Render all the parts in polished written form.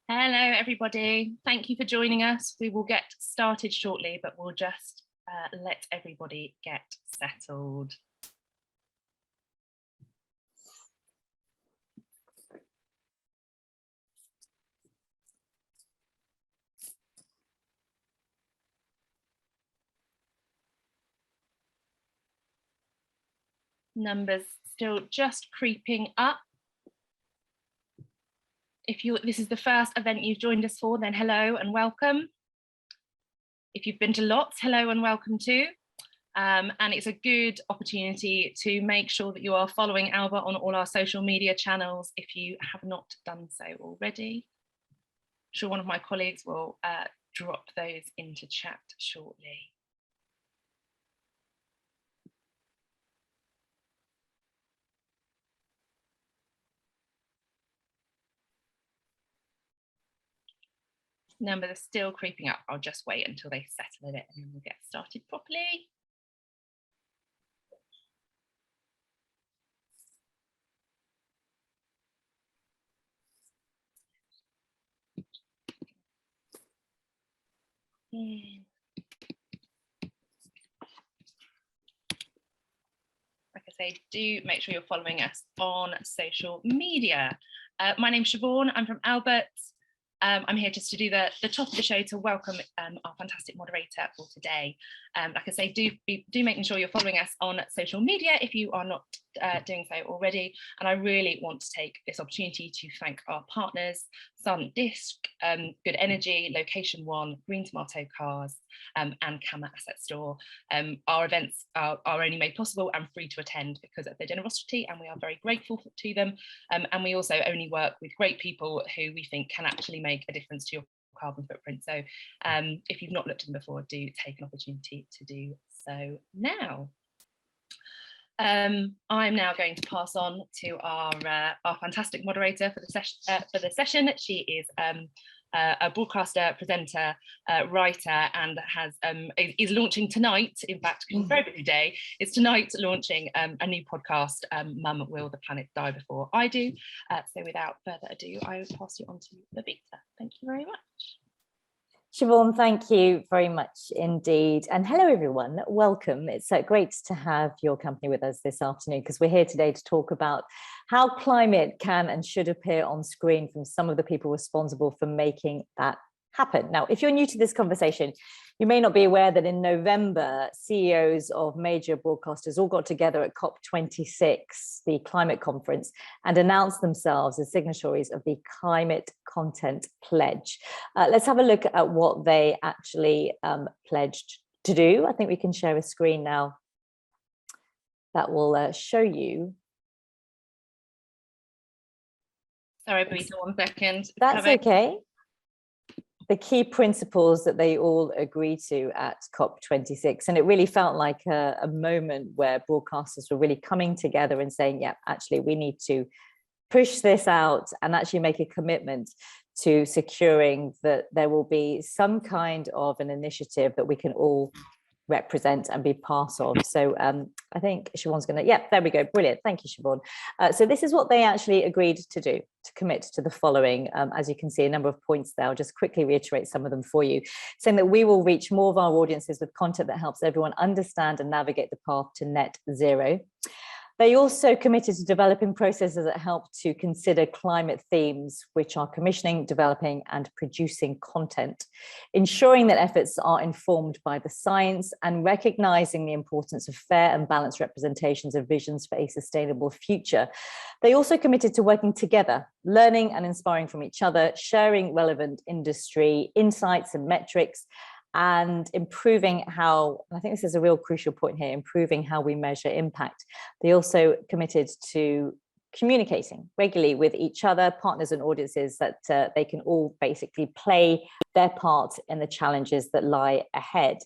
Hello, everybody. Thank you for joining us. We will get started shortly, but we'll just let everybody get settled. Numbers still just creeping up. If this is the first event you've joined us for, then hello and welcome. If you've been to lots, hello and welcome too. And it's a good opportunity to make sure that you are following Alba on all our social media channels if you have not done so already. I'm sure one of my colleagues will drop those into chat shortly. Numbers are still creeping up. I'll just wait until they settle a bit and then we'll get started properly. Like I say, do make sure you're following us on social media. My name's Siobhan, I'm from Albert. I'm here just to do the top of the show to welcome our fantastic moderator for today. Like I say, do making sure you're following us on social media if you are not doing so already. And I really want to take this opportunity to thank our partners, Silent Disc, Good Energy, Location One, Green Tomato Cars, and Camera Asset Store. Our events are only made possible and free to attend because of their generosity, and we are very grateful to them. And we also only work with great people who we think can actually make a difference to your carbon footprint. So if you've not looked at them before, do take an opportunity to do so now. I'm now going to pass on to our fantastic moderator for the session. She is a broadcaster, presenter, writer, and is launching tonight. In fact, it's a very busy day. It's tonight launching a new podcast, Mum, Will the Planet Die Before I Do? So without further ado, I will pass you on to Babita. Thank you very much. Siobhan, thank you very much indeed. And hello, everyone. Welcome. It's great to have your company with us this afternoon because we're here today to talk about how climate can and should appear on screen from some of the people responsible for making that happen. Now, if you're new to this conversation, you may not be aware that in November, CEOs of major broadcasters all got together at COP26, the climate conference, and announced themselves as signatories of the Climate Content Pledge. Let's have a look at what they actually pledged to do. I think we can share a screen now that will show you. Sorry, Babita, 1 second. That's okay. The key principles that they all agreed to at COP26. And it really felt like a moment where broadcasters were really coming together and saying, yeah, actually, we need to push this out and actually make a commitment to securing that there will be some kind of an initiative that we can all represent and be part of. So I think Siobhan's going to, yeah, there we go. Brilliant. Thank you, Siobhan. So this is what they actually agreed to do, to commit to the following. As you can see, a number of points there. I'll just quickly reiterate some of them for you, saying that we will reach more of our audiences with content that helps everyone understand and navigate the path to net zero. They also committed to developing processes that help to consider climate themes, which are commissioning, developing, and producing content, ensuring that efforts are informed by the science and recognizing the importance of fair and balanced representations of visions for a sustainable future. They also committed to working together, learning and inspiring from each other, sharing relevant industry insights and metrics, and improving how, and I think this is a real crucial point here, improving how we measure impact. They also committed to communicating regularly with each other, partners and audiences, that they can all basically play their part in the challenges that lie ahead.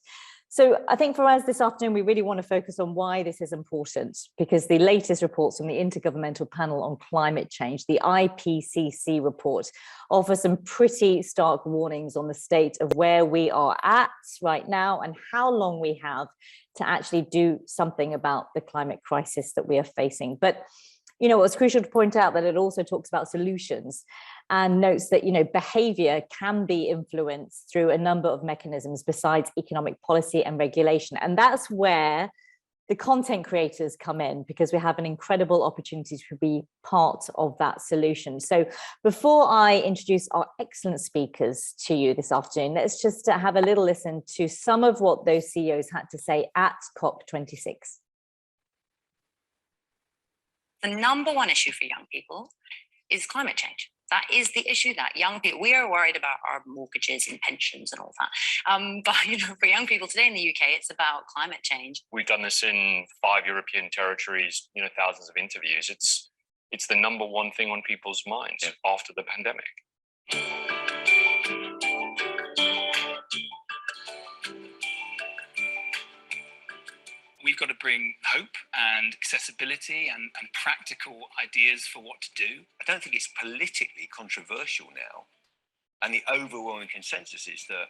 So I think for us this afternoon, we really want to focus on why this is important, because the latest reports from the Intergovernmental Panel on Climate Change, the IPCC report, offer some pretty stark warnings on the state of where we are at right now and how long we have to actually do something about the climate crisis that we are facing. But you know, it's crucial to point out that it also talks about solutions. and notes that, behavior can be influenced through a number of mechanisms besides economic policy and regulation. And that's where the content creators come in, because we have an incredible opportunity to be part of that solution. So before I introduce our excellent speakers to you this afternoon, let's just have a little listen to some of what those CEOs had to say at COP26. The number one issue for young people is climate change. That is the issue that young people, we are worried about our mortgages and pensions and all that. But for young people today in the UK, it's about climate change. We've done this in 5 European territories, thousands of interviews. It's the number one thing on people's minds after the pandemic. We've got to bring hope and accessibility and practical ideas for what to do. I don't think it's politically controversial now. And the overwhelming consensus is that,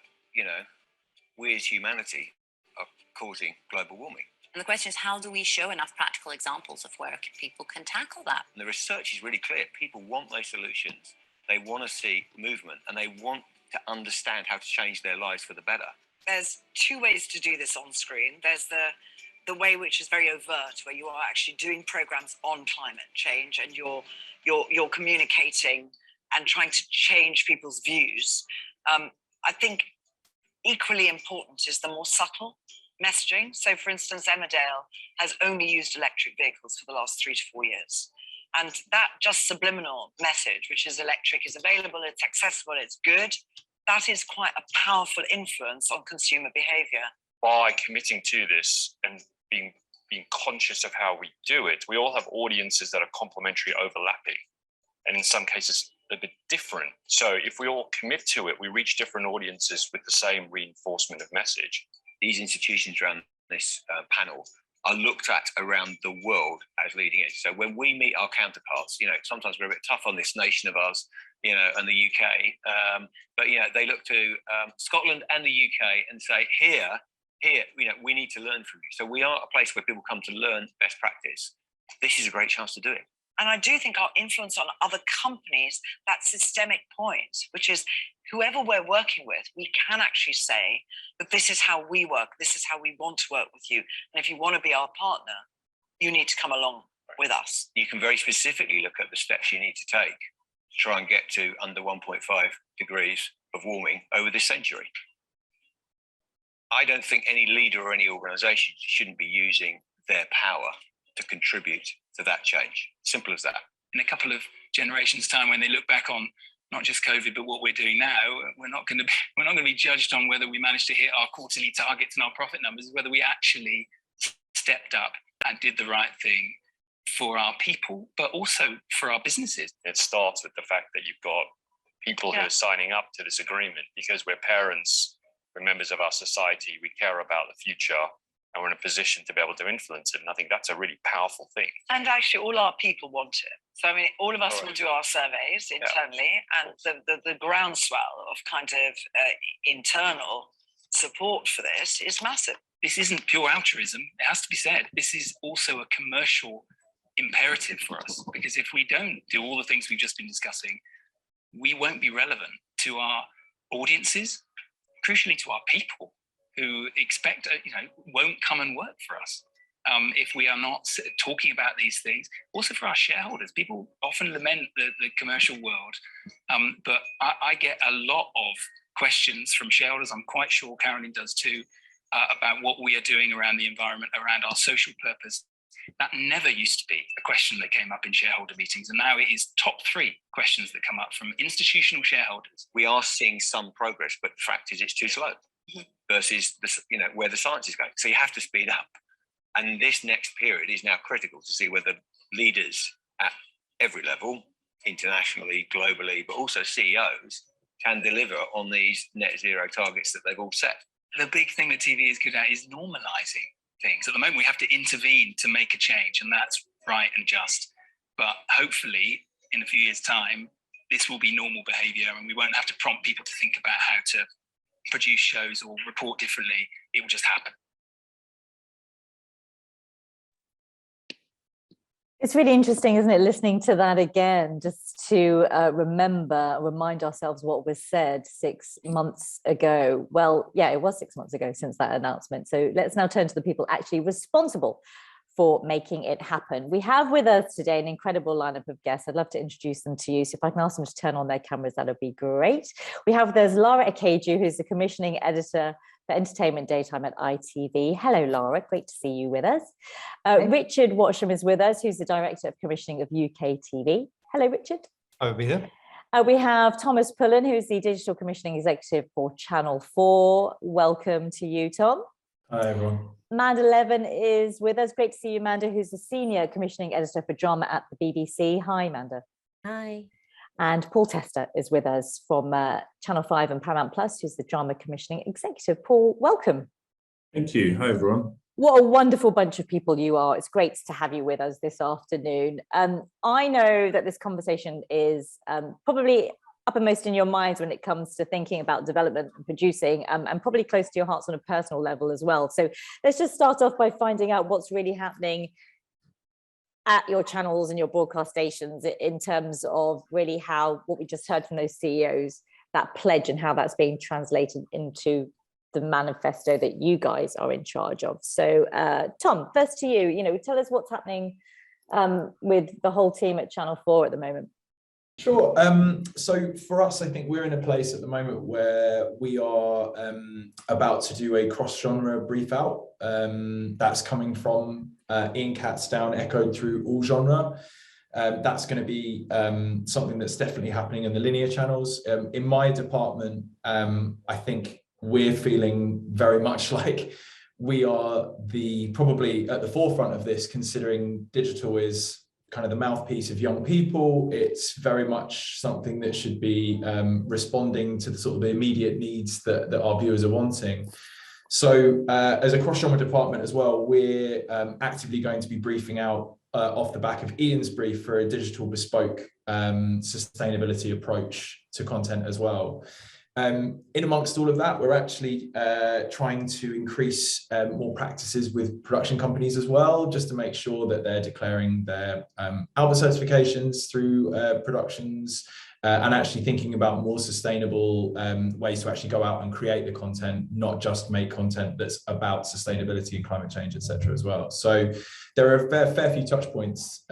we as humanity are causing global warming. And the question is, how do we show enough practical examples of where people can tackle that? And the research is really clear. People want those solutions. They want to see movement, and they want to understand how to change their lives for the better. There's two ways to do this on screen. There's the way which is very overt, where you are actually doing programs on climate change, and you're communicating and trying to change people's views. I think equally important is the more subtle messaging. So, for instance, Emmerdale has only used electric vehicles for the last 3 to 4 years. And that just subliminal message, which is electric is available, it's accessible, it's good, that is quite a powerful influence on consumer behavior. By committing to this and being conscious of how we do it, we all have audiences that are complementary, overlapping, and in some cases a bit different. So if we all commit to it, we reach different audiences with the same reinforcement of message. These institutions around this panel are looked at around the world as leading edge. So when we meet our counterparts, sometimes we're a bit tough on this nation of ours, and the UK, but they look to Scotland and the UK and say, here, we need to learn from you. So we are a place where people come to learn best practice. This is a great chance to do it. And I do think our influence on other companies, that systemic point, which is whoever we're working with, we can actually say that this is how we work, this is how we want to work with you. And if you want to be our partner, you need to come along with us. You can very specifically look at the steps you need to take to try and get to under 1.5 degrees of warming over this century. I don't think any leader or any organisation shouldn't be using their power to contribute to that change. Simple as that. In a couple of generations' time, when they look back on not just COVID, but what we're doing now, we're not going to be judged on whether we managed to hit our quarterly targets and our profit numbers, whether we actually stepped up and did the right thing for our people, but also for our businesses. It starts with the fact that you've got people who are signing up to this agreement because we're parents, we're members of our society, we care about the future, and we're in a position to be able to influence it. And I think that's a really powerful thing. And actually all our people want it. So, all of us will do our surveys internally, and the groundswell of kind of internal support for this is massive. This isn't pure altruism, it has to be said. This is also a commercial imperative for us, because if we don't do all the things we've just been discussing, we won't be relevant to our audiences, crucially to our people who expect, won't come and work for us if we are not talking about these things. Also for our shareholders, people often lament the commercial world, but I get a lot of questions from shareholders, I'm quite sure Caroline does too, about what we are doing around the environment, around our social purpose. That never used to be a question that came up in shareholder meetings, and now it is top 3 questions that come up from institutional shareholders. We are seeing some progress, but the fact is it's too slow versus where the science is going. So you have to speed up. And this next period is now critical to see whether leaders at every level, internationally, globally, but also CEOs, can deliver on these net zero targets that they've all set. The big thing that TV is good at is normalizing things. At the moment, we have to intervene to make a change, and that's right and just. But hopefully, in a few years' time, this will be normal behavior, and we won't have to prompt people to think about how to produce shows or report differently. It will just happen. It's really interesting, isn't it, listening to that again, just to remind ourselves what was said 6 months ago. Well, yeah, it was 6 months ago since that announcement. So let's now turn to the people actually responsible for making it happen. We have with us today an incredible lineup of guests. I'd love to introduce them to you. So if I can ask them to turn on their cameras, that would be great. We have there's Lara Akeju, who's the commissioning editor for entertainment daytime at ITV. Hello, Lara, great to see you with us. Richard Watsham is with us, who's the director of commissioning of UKTV. Hello, Richard. Hi, Babita. We have Thomas Pullen, who's the digital commissioning executive for Channel 4. Welcome to you, Tom. Hi, everyone. Manda Levin is with us. Great to see you, Manda, who's the senior commissioning editor for drama at the BBC. Hi, Manda. Hi. And Paul Testar is with us from Channel 5 and Paramount Plus, who's the drama commissioning executive. Paul, welcome. Thank you. Hi, everyone. What a wonderful bunch of people you are. It's great to have you with us this afternoon. I know that this conversation is probably uppermost in your minds when it comes to thinking about development and producing, and probably close to your hearts on a personal level as well. So let's just start off by finding out what's really happening at your channels and your broadcast stations in terms of really how what we just heard from those CEOs, that pledge and how that's being translated into the manifesto that you guys are in charge of. So Tom, first to you, tell us what's happening with the whole team at Channel 4 at the moment. Sure. So for us, I think we're in a place at the moment where we are about to do a cross-genre brief out. That's coming from Ian Katz down, echoed through all genre. That's going to be something that's definitely happening in the linear channels. In my department, I think we're feeling very much like we are probably at the forefront of this, considering digital is kind of the mouthpiece of young people. It's very much something that should be responding to the sort of the immediate needs that our viewers are wanting. So as a cross-genre department as well, we're actively going to be briefing out off the back of Ian's brief for a digital bespoke sustainability approach to content as well. In amongst all of that, we're actually trying to increase more practices with production companies as well, just to make sure that they're declaring their Albert certifications through productions, and actually thinking about more sustainable ways to actually go out and create the content, not just make content that's about sustainability and climate change, etc. as well. So there are a fair few touch points.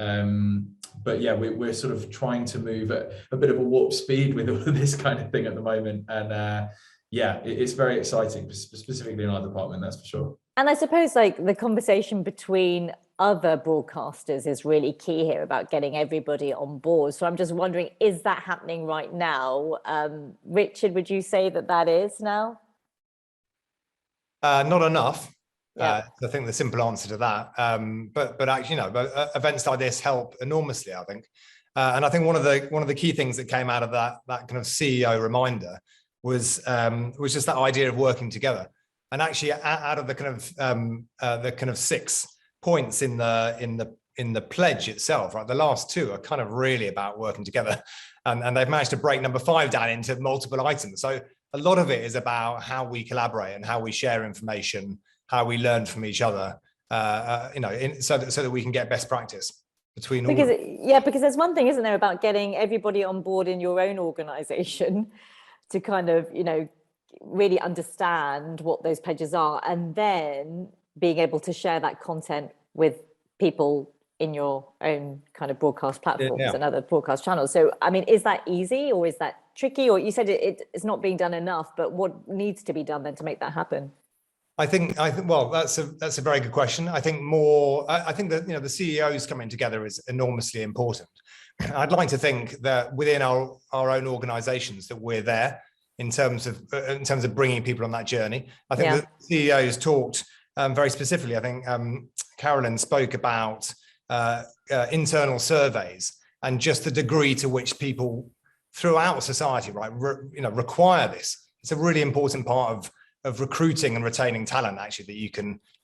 But yeah, we're sort of trying to move at a bit of a warp speed with all of this kind of thing at the moment. And yeah, it's very exciting, specifically in our department, that's for sure. And I suppose like the conversation between other broadcasters is really key here about getting everybody on board. So I'm just wondering, is that happening right now? Richard, would you say that is now? Not enough. Yeah. I think the simple answer to that, but actually, events like this help enormously, I think. And I think one of the key things that came out of that kind of CEO reminder was just that idea of working together. And actually, out of the kind of 6 points in the pledge itself, right? The last 2 are kind of really about working together, and they've managed to break number 5 down into multiple items. So a lot of it is about how we collaborate and how we share information, how we learn from each other, so that we can get best practice between all. Because there's one thing, isn't there, about getting everybody on board in your own organization to kind of, really understand what those pledges are, and then being able to share that content with people in your own kind of broadcast platforms and other broadcast channels. So, I mean, is that easy or is that tricky? Or you said it's not being done enough, but what needs to be done then to make that happen? I think well, that's a very good question. I think that the CEOs coming together is enormously important. I'd like to think that within our own organizations that we're there in terms of bringing people on that journey. I think the CEOs talked very specifically. I think Carolyn spoke about internal surveys and just the degree to which people throughout society, right, require this. It's a really important part of recruiting and retaining talent, actually, that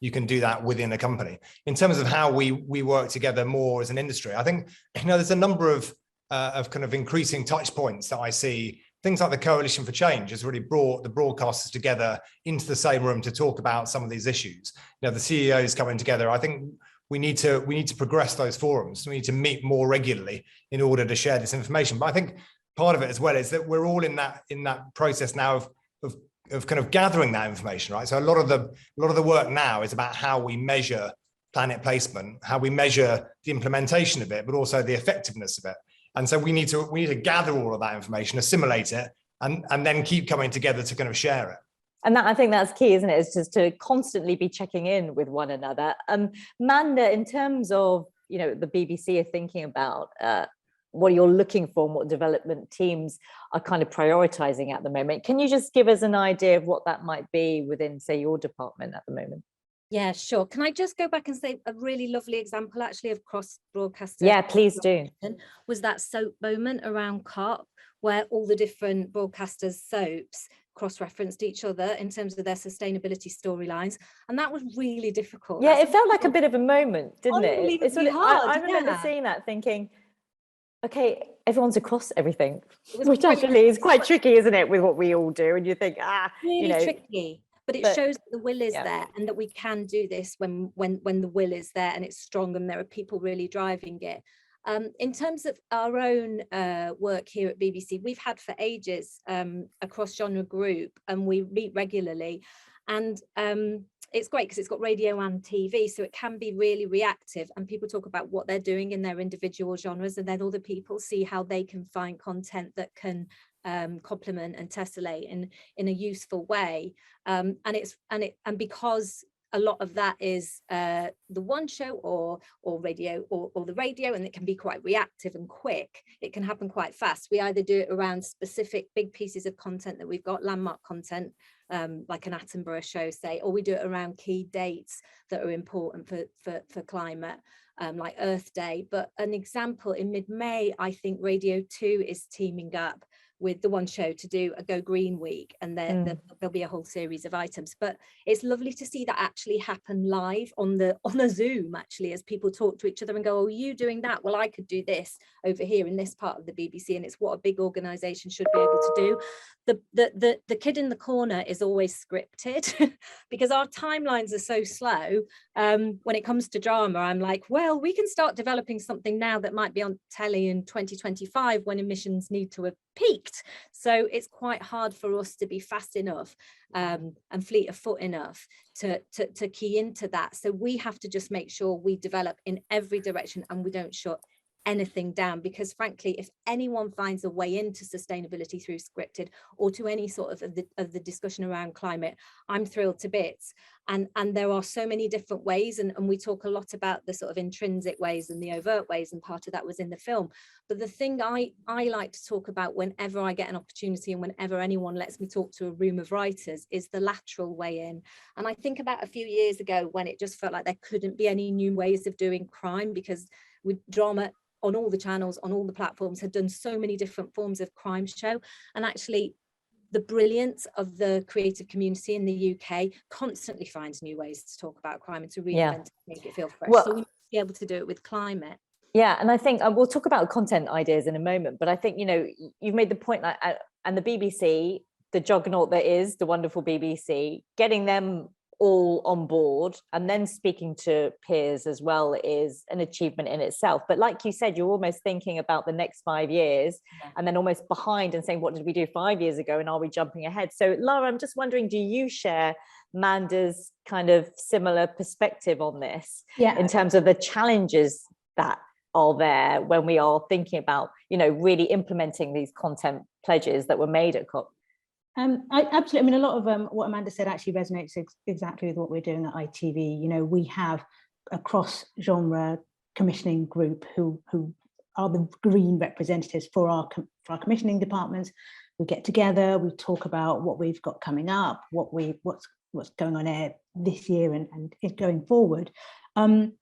you can do that within a company. In terms of how we work together more as an industry, I think there's a number of kind of increasing touch points that I see. Things like the Coalition for Change has really brought the broadcasters together into the same room to talk about some of these issues. The CEOs coming together. I think we need to progress those forums. We need to meet more regularly in order to share this information. But I think part of it as well is that we're all in that process now of kind of gathering that information, right? So a lot of the work now is about how we measure planet placement, how we measure the implementation of it, but also the effectiveness of it. And so we need to gather all of that information, assimilate it, and then keep coming together to kind of share it. And I think that's key, isn't it? It's just to constantly be checking in with one another. Manda, in terms of, you know, the BBC are thinking about what you're looking for and what development teams are kind of prioritizing at the moment, can you just give us an idea of what that might be within, say, your department at the moment? Yeah, sure. Can I just go back and say a really lovely example actually of cross-broadcaster? Yeah, please do. Was that soap moment around COP, where all the different broadcasters' soaps cross-referenced each other in terms of their sustainability storylines, and that was really difficult. Yeah, it felt like a bit of a moment, didn't it? It's really hard. I remember seeing that, thinking, okay, everyone's across everything, which actually is quite tricky, isn't it, with what we all do? And you think, really, you know, tricky. But it shows that the will is there, and that we can do this when the will is there and it's strong and there are people really driving it. In terms of our own work here at BBC, we've had for ages a cross-genre group, and we meet regularly, and it's great because it's got radio and TV, so it can be really reactive, and people talk about what they're doing in their individual genres, and then other people see how they can find content that can complement and tessellate in a useful way, and because a lot of that is the one show or radio or the radio, and it can be quite reactive and quick. It can happen quite fast. We either do it around specific big pieces of content that we've got, landmark content, like an Attenborough show, say, or we do it around key dates that are important for climate, like Earth Day. But an example, in mid-May, I think Radio 2 is teaming up with the one show to do a Go Green week, and then there'll be a whole series of items. But it's lovely to see that actually happen live on a Zoom, actually, as people talk to each other and go, oh, you doing that? Well, I could do this over here in this part of the BBC, and it's what a big organisation should be able to do. The kid in the corner is always scripted because our timelines are so slow. When it comes to drama, I'm like, well, we can start developing something now that might be on telly in 2025 when emissions need to have peaked. So it's quite hard for us to be fast enough and fleet of foot enough to key into that. So we have to just make sure we develop in every direction and we don't shut anything down, because frankly, if anyone finds a way into sustainability through scripted or to any sort of the discussion around climate, I'm thrilled to bits. And there are so many different ways, and we talk a lot about the sort of intrinsic ways and the overt ways, and part of that was in the film. But the thing I like to talk about whenever I get an opportunity and whenever anyone lets me talk to a room of writers is the lateral way in. And I think about a few years ago when it just felt like there couldn't be any new ways of doing crime, because with drama on all the channels, on all the platforms, had done so many different forms of crime show. And actually, the brilliance of the creative community in the UK constantly finds new ways to talk about crime and to reinvent it, make it feel fresh. Well, so we need to be able to do it with climate. Yeah, and I think we'll talk about content ideas in a moment, but I think, you know, you've made the point that, and the BBC, the juggernaut that is the wonderful BBC, getting them all on board and then speaking to peers as well is an achievement in itself. But like you said, you're almost thinking about the next 5 years and then almost behind and saying, what did we do 5 years ago and are we jumping ahead? So Lara, I'm just wondering, do you share Manda's kind of similar perspective on this in terms of the challenges that are there when we are thinking about, you know, really implementing these content pledges that were made at COP? I absolutely, I mean, a lot of what Amanda said actually resonates exactly with what we're doing at ITV. You know, we have a cross-genre commissioning group who are the green representatives for our commissioning departments. We get together, we talk about what we've got coming up, what's going on air this year and going forward. And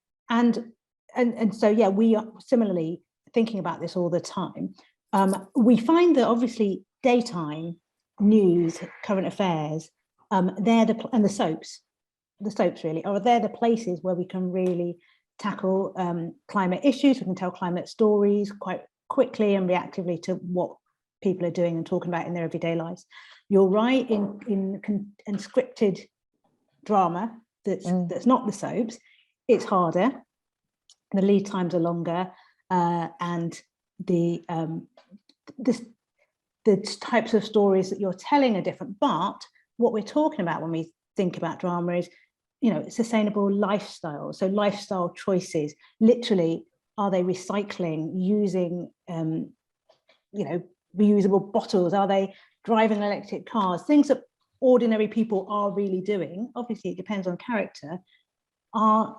so, yeah, we are similarly thinking about this all the time. We find that obviously daytime news, current affairs, and the soaps really they're the places where we can really tackle climate issues. We can tell climate stories quite quickly and reactively to what people are doing and talking about in their everyday lives. You're right, in scripted drama that's not the soaps, it's harder. the lead times are longer, and the types of stories that you're telling are different. But what we're talking about when we think about drama is, you know, sustainable lifestyle. So lifestyle choices, literally, are they recycling, using, you know, reusable bottles? Are they driving electric cars? Things that ordinary people are really doing. Obviously, it depends on character. Our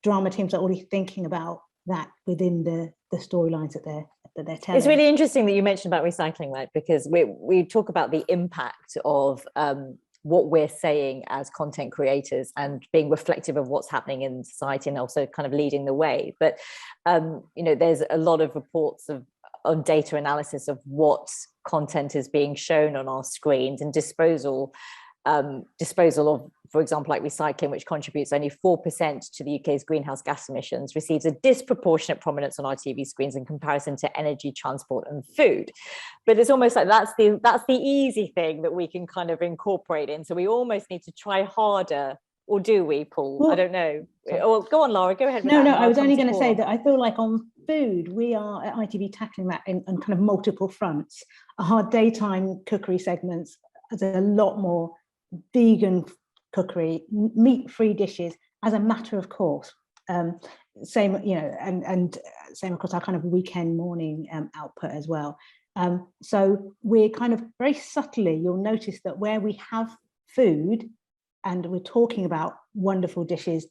drama teams are already thinking about that within the storylines that they're telling. It's really interesting that you mentioned about recycling, right? Because we talk about the impact of what we're saying as content creators and being reflective of what's happening in society, and also kind of leading the way. But you know, there's a lot of reports on data analysis of what content is being shown on our screens, and disposal of, for example, like recycling, which contributes only 4% to the UK's greenhouse gas emissions, receives a disproportionate prominence on our TV screens in comparison to energy, transport and food. But it's almost like that's the easy thing that we can kind of incorporate in. So we almost need to try harder, or do we, Paul? Well, I don't know. Well, go on, Lara, go ahead with that. No, I was only going to say that I feel like on food, we are at ITV tackling that on kind of multiple fronts. Our daytime cookery segments, there's a lot more vegan cookery, meat-free dishes as a matter of course. Same, you know, and same across our kind of weekend morning output as well. So we're kind of very subtly, you'll notice that where we have food and we're talking about wonderful dishes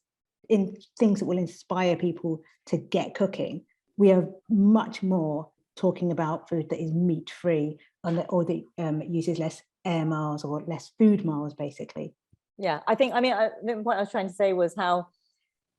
in things that will inspire people to get cooking, we are much more talking about food that is meat-free or that uses less air miles or less food miles, basically. Yeah, I mean, the point I was trying to say was how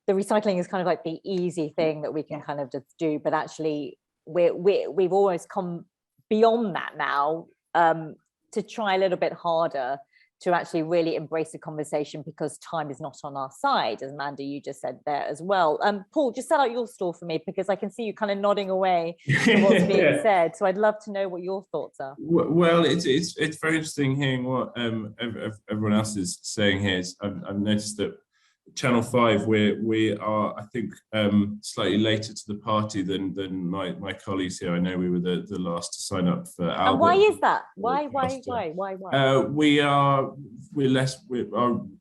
the recycling is kind of like the easy thing that we can kind of just do, but actually we've always come beyond that now, to try a little bit harder to actually really embrace the conversation, because time is not on our side, as Manda, you just said there as well. Paul, just set out your stall for me, because I can see you kind of nodding away to what's being said. So I'd love to know what your thoughts are. Well, it's very interesting hearing what everyone else is saying here. I've noticed that Channel 5, we are, I think, slightly later to the party than my colleagues here. I know we were the last to sign up for Albert. And why is that? Why? We're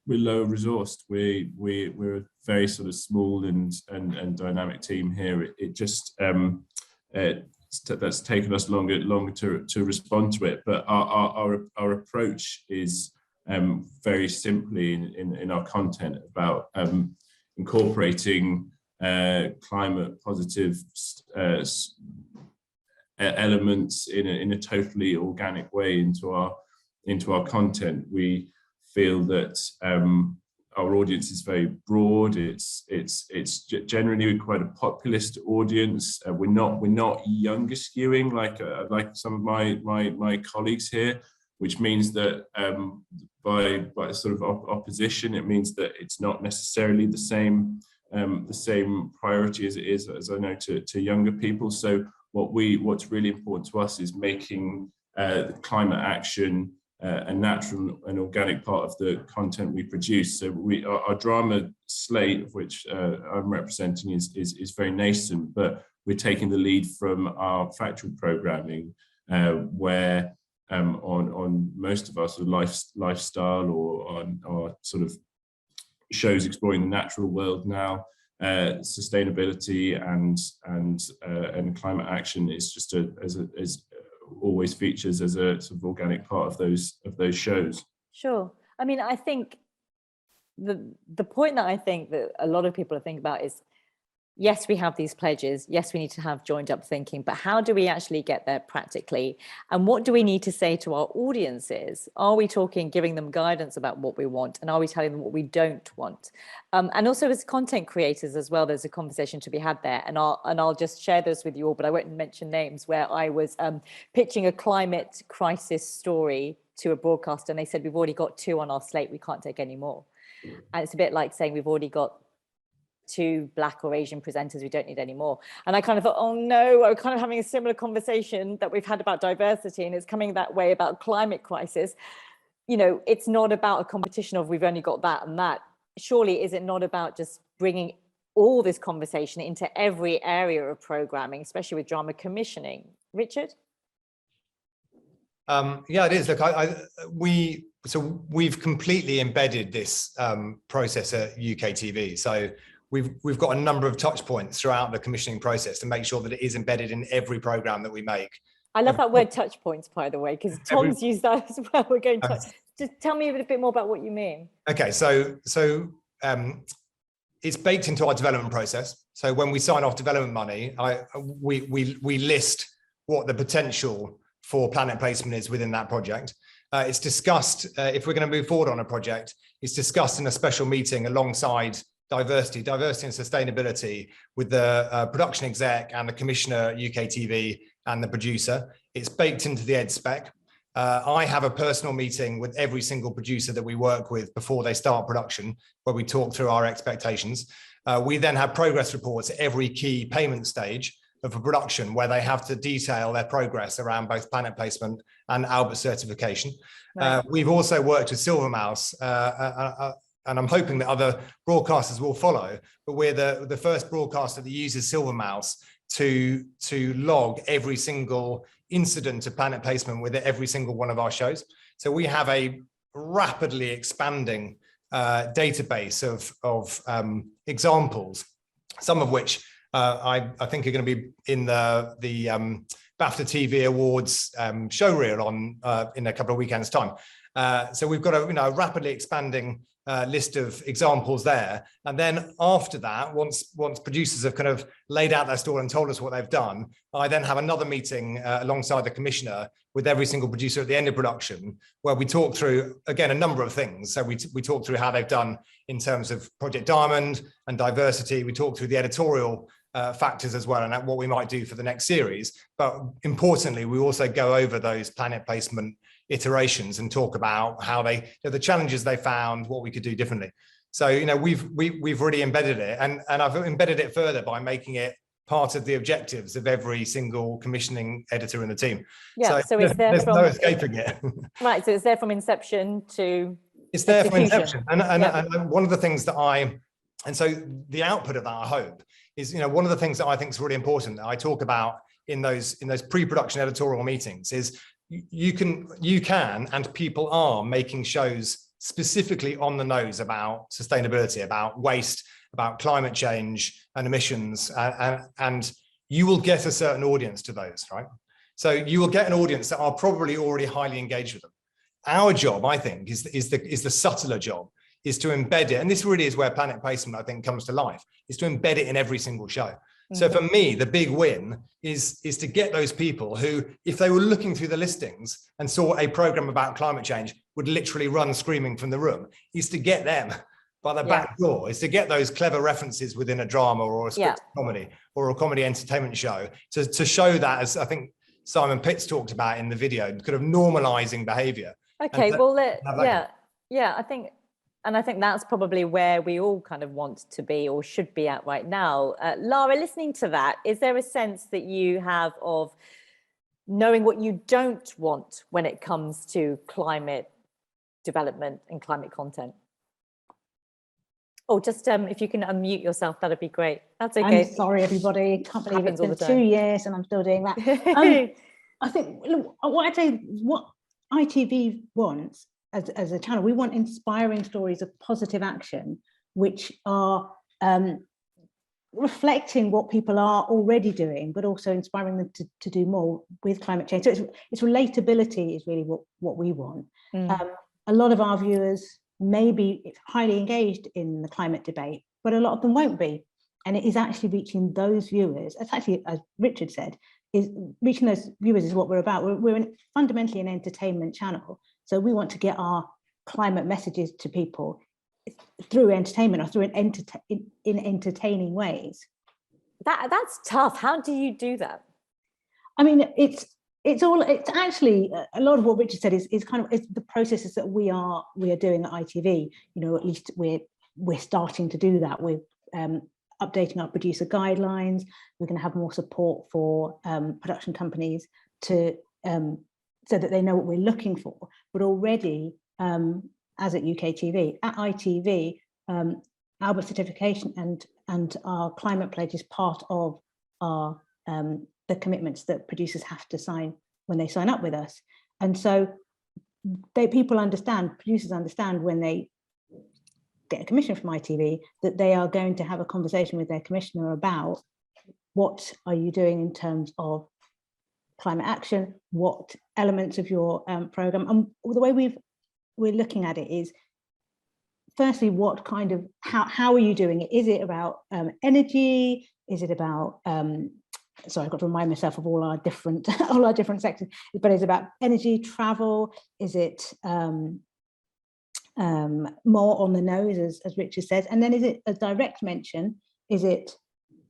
low resourced. We're a very sort of small and dynamic team here. It just that's taken us longer to respond to it. But our approach is very simply in our content about incorporating climate positive elements in a totally organic way into our content. We feel that our audience is very broad. It's generally quite a populist audience. We're not younger skewing like some of my colleagues here, which means that by sort of opposition, it means that it's not necessarily the same priority as it is, as I know, to younger people. So what's really important to us is making the climate action a natural and organic part of the content we produce. So our drama slate, of which I'm representing, is very nascent, but we're taking the lead from our factual programming, where on most of our sort of lifestyle or on our sort of shows exploring the natural world now, sustainability and climate action is just as always features as a sort of organic part of those shows. Sure. I mean, I think the point that I think that a lot of people are thinking about is, yes, we have these pledges. Yes, we need to have joined up thinking, but how do we actually get there practically? And what do we need to say to our audiences? Are we giving them guidance about what we want? And are we telling them what we don't want? And also as content creators as well, there's a conversation to be had there. And I'll just share this with you all, but I won't mention names, where I was pitching a climate crisis story to a broadcaster, and they said, we've already got 2 on our slate, we can't take any more. And it's a bit like saying we've already got 2 Black or Asian presenters, we don't need any more. And I kind of thought, oh no, we're kind of having a similar conversation that we've had about diversity, and it's coming that way about climate crisis. You know, it's not about a competition of we've only got that and that. Surely is it not about just bringing all this conversation into every area of programming, especially with drama commissioning. Richard? Yeah, it is. Look, we've completely embedded this process at UKTV. So we've got a number of touch points throughout the commissioning process to make sure that it is embedded in every program that we make. I love that word touch points, by the way, because Tom's used that as well. We're going to just tell me a bit more about what you mean. Okay, so it's baked into our development process. So when we sign off development money, we list what the potential for planet placement is within that project. It's discussed, if we're going to move forward on a project, it's discussed in a special meeting alongside diversity and sustainability with the production exec and the commissioner, UKTV, and the producer. It's baked into the ed spec. I have a personal meeting with every single producer that we work with before they start production, where we talk through our expectations. We then have progress reports at every key payment stage of a production, where they have to detail their progress around both planet placement and Albert certification. Right. We've also worked with Silver Mouse, and I'm hoping that other broadcasters will follow, but we're the first broadcaster that uses Silver Mouse to log every single incident of planet placement with every single one of our shows. So we have a rapidly expanding database of examples, some of which I think are going to be in the BAFTA TV Awards showreel in a couple of weekends' time. So we've got a rapidly expanding list of examples there, and then after that, once producers have kind of laid out their story and told us what they've done, I then have another meeting alongside the commissioner with every single producer at the end of production, where we talk through, again, a number of things. So we talk through how they've done in terms of Project Diamond and diversity. We talk through the editorial factors as well, and what we might do for the next series. But importantly, we also go over those planet placement iterations and talk about how the challenges they found, what we could do differently. So we've really embedded it, and I've embedded it further by making it part of the objectives of every single commissioning editor in the team. Yeah, so it's there, there's no escaping it. Right, so it's there from inception to it's there from inception, and one of the things that so the output of that, I hope, is one of the things that I think is really important that I talk about in those pre-production editorial meetings is you can and people are making shows specifically on the nose about sustainability, about waste, about climate change and emissions, and you will get a certain audience to those, right? So you will get an audience that are probably already highly engaged with them. Our job, I think, is the subtler job, is to embed it, and this really is where planet placement, I think, comes to life, is to embed it in every single show. So for me, the big win is to get those people who, if they were looking through the listings and saw a program about climate change, would literally run screaming from the room, is to get them by the back door, is to get those clever references within a drama or a scripted comedy or a comedy entertainment show to show that, as I think Simon Pitts talked about in the video, kind of normalizing behavior. Okay, well, I think that's probably where we all kind of want to be or should be at right now. Lara, listening to that, is there a sense that you have of knowing what you don't want when it comes to climate development and climate content? Oh, just if you can unmute yourself, that'd be great. That's okay. I'm sorry, everybody. Can't believe it's been 2 years and I'm still doing that. I think, look, what I'd say, what ITV wants as a channel, we want inspiring stories of positive action, which are reflecting what people are already doing, but also inspiring them to do more with climate change. So it's relatability is really what we want. A lot of our viewers may be highly engaged in the climate debate, but a lot of them won't be. And it is actually reaching those viewers. It's actually, as Richard said, is reaching those viewers is what we're about. We're fundamentally an entertainment channel. So we want to get our climate messages to people through entertainment or through in entertaining ways. That's tough. How do you do that? I mean, it's actually a lot of what Richard said is the processes that we are doing at ITV. At least we're starting to do that. We're updating our producer guidelines. We're going to have more support for production companies to so that they know what we're looking for. But already, as at UKTV, at ITV, Albert certification and and our climate pledge is part of our the commitments that producers have to sign when they sign up with us. And so producers understand when they get a commission from ITV that they are going to have a conversation with their commissioner about what are you doing in terms of climate action, what elements of your program. And the way we're looking at it is, firstly, what kind of, how are you doing it? Is it about energy? Is it about, sorry, I've got to remind myself of all our different sectors, but it's about energy, travel. Is it more on the nose, as Richard says? And then is it a direct mention? Is it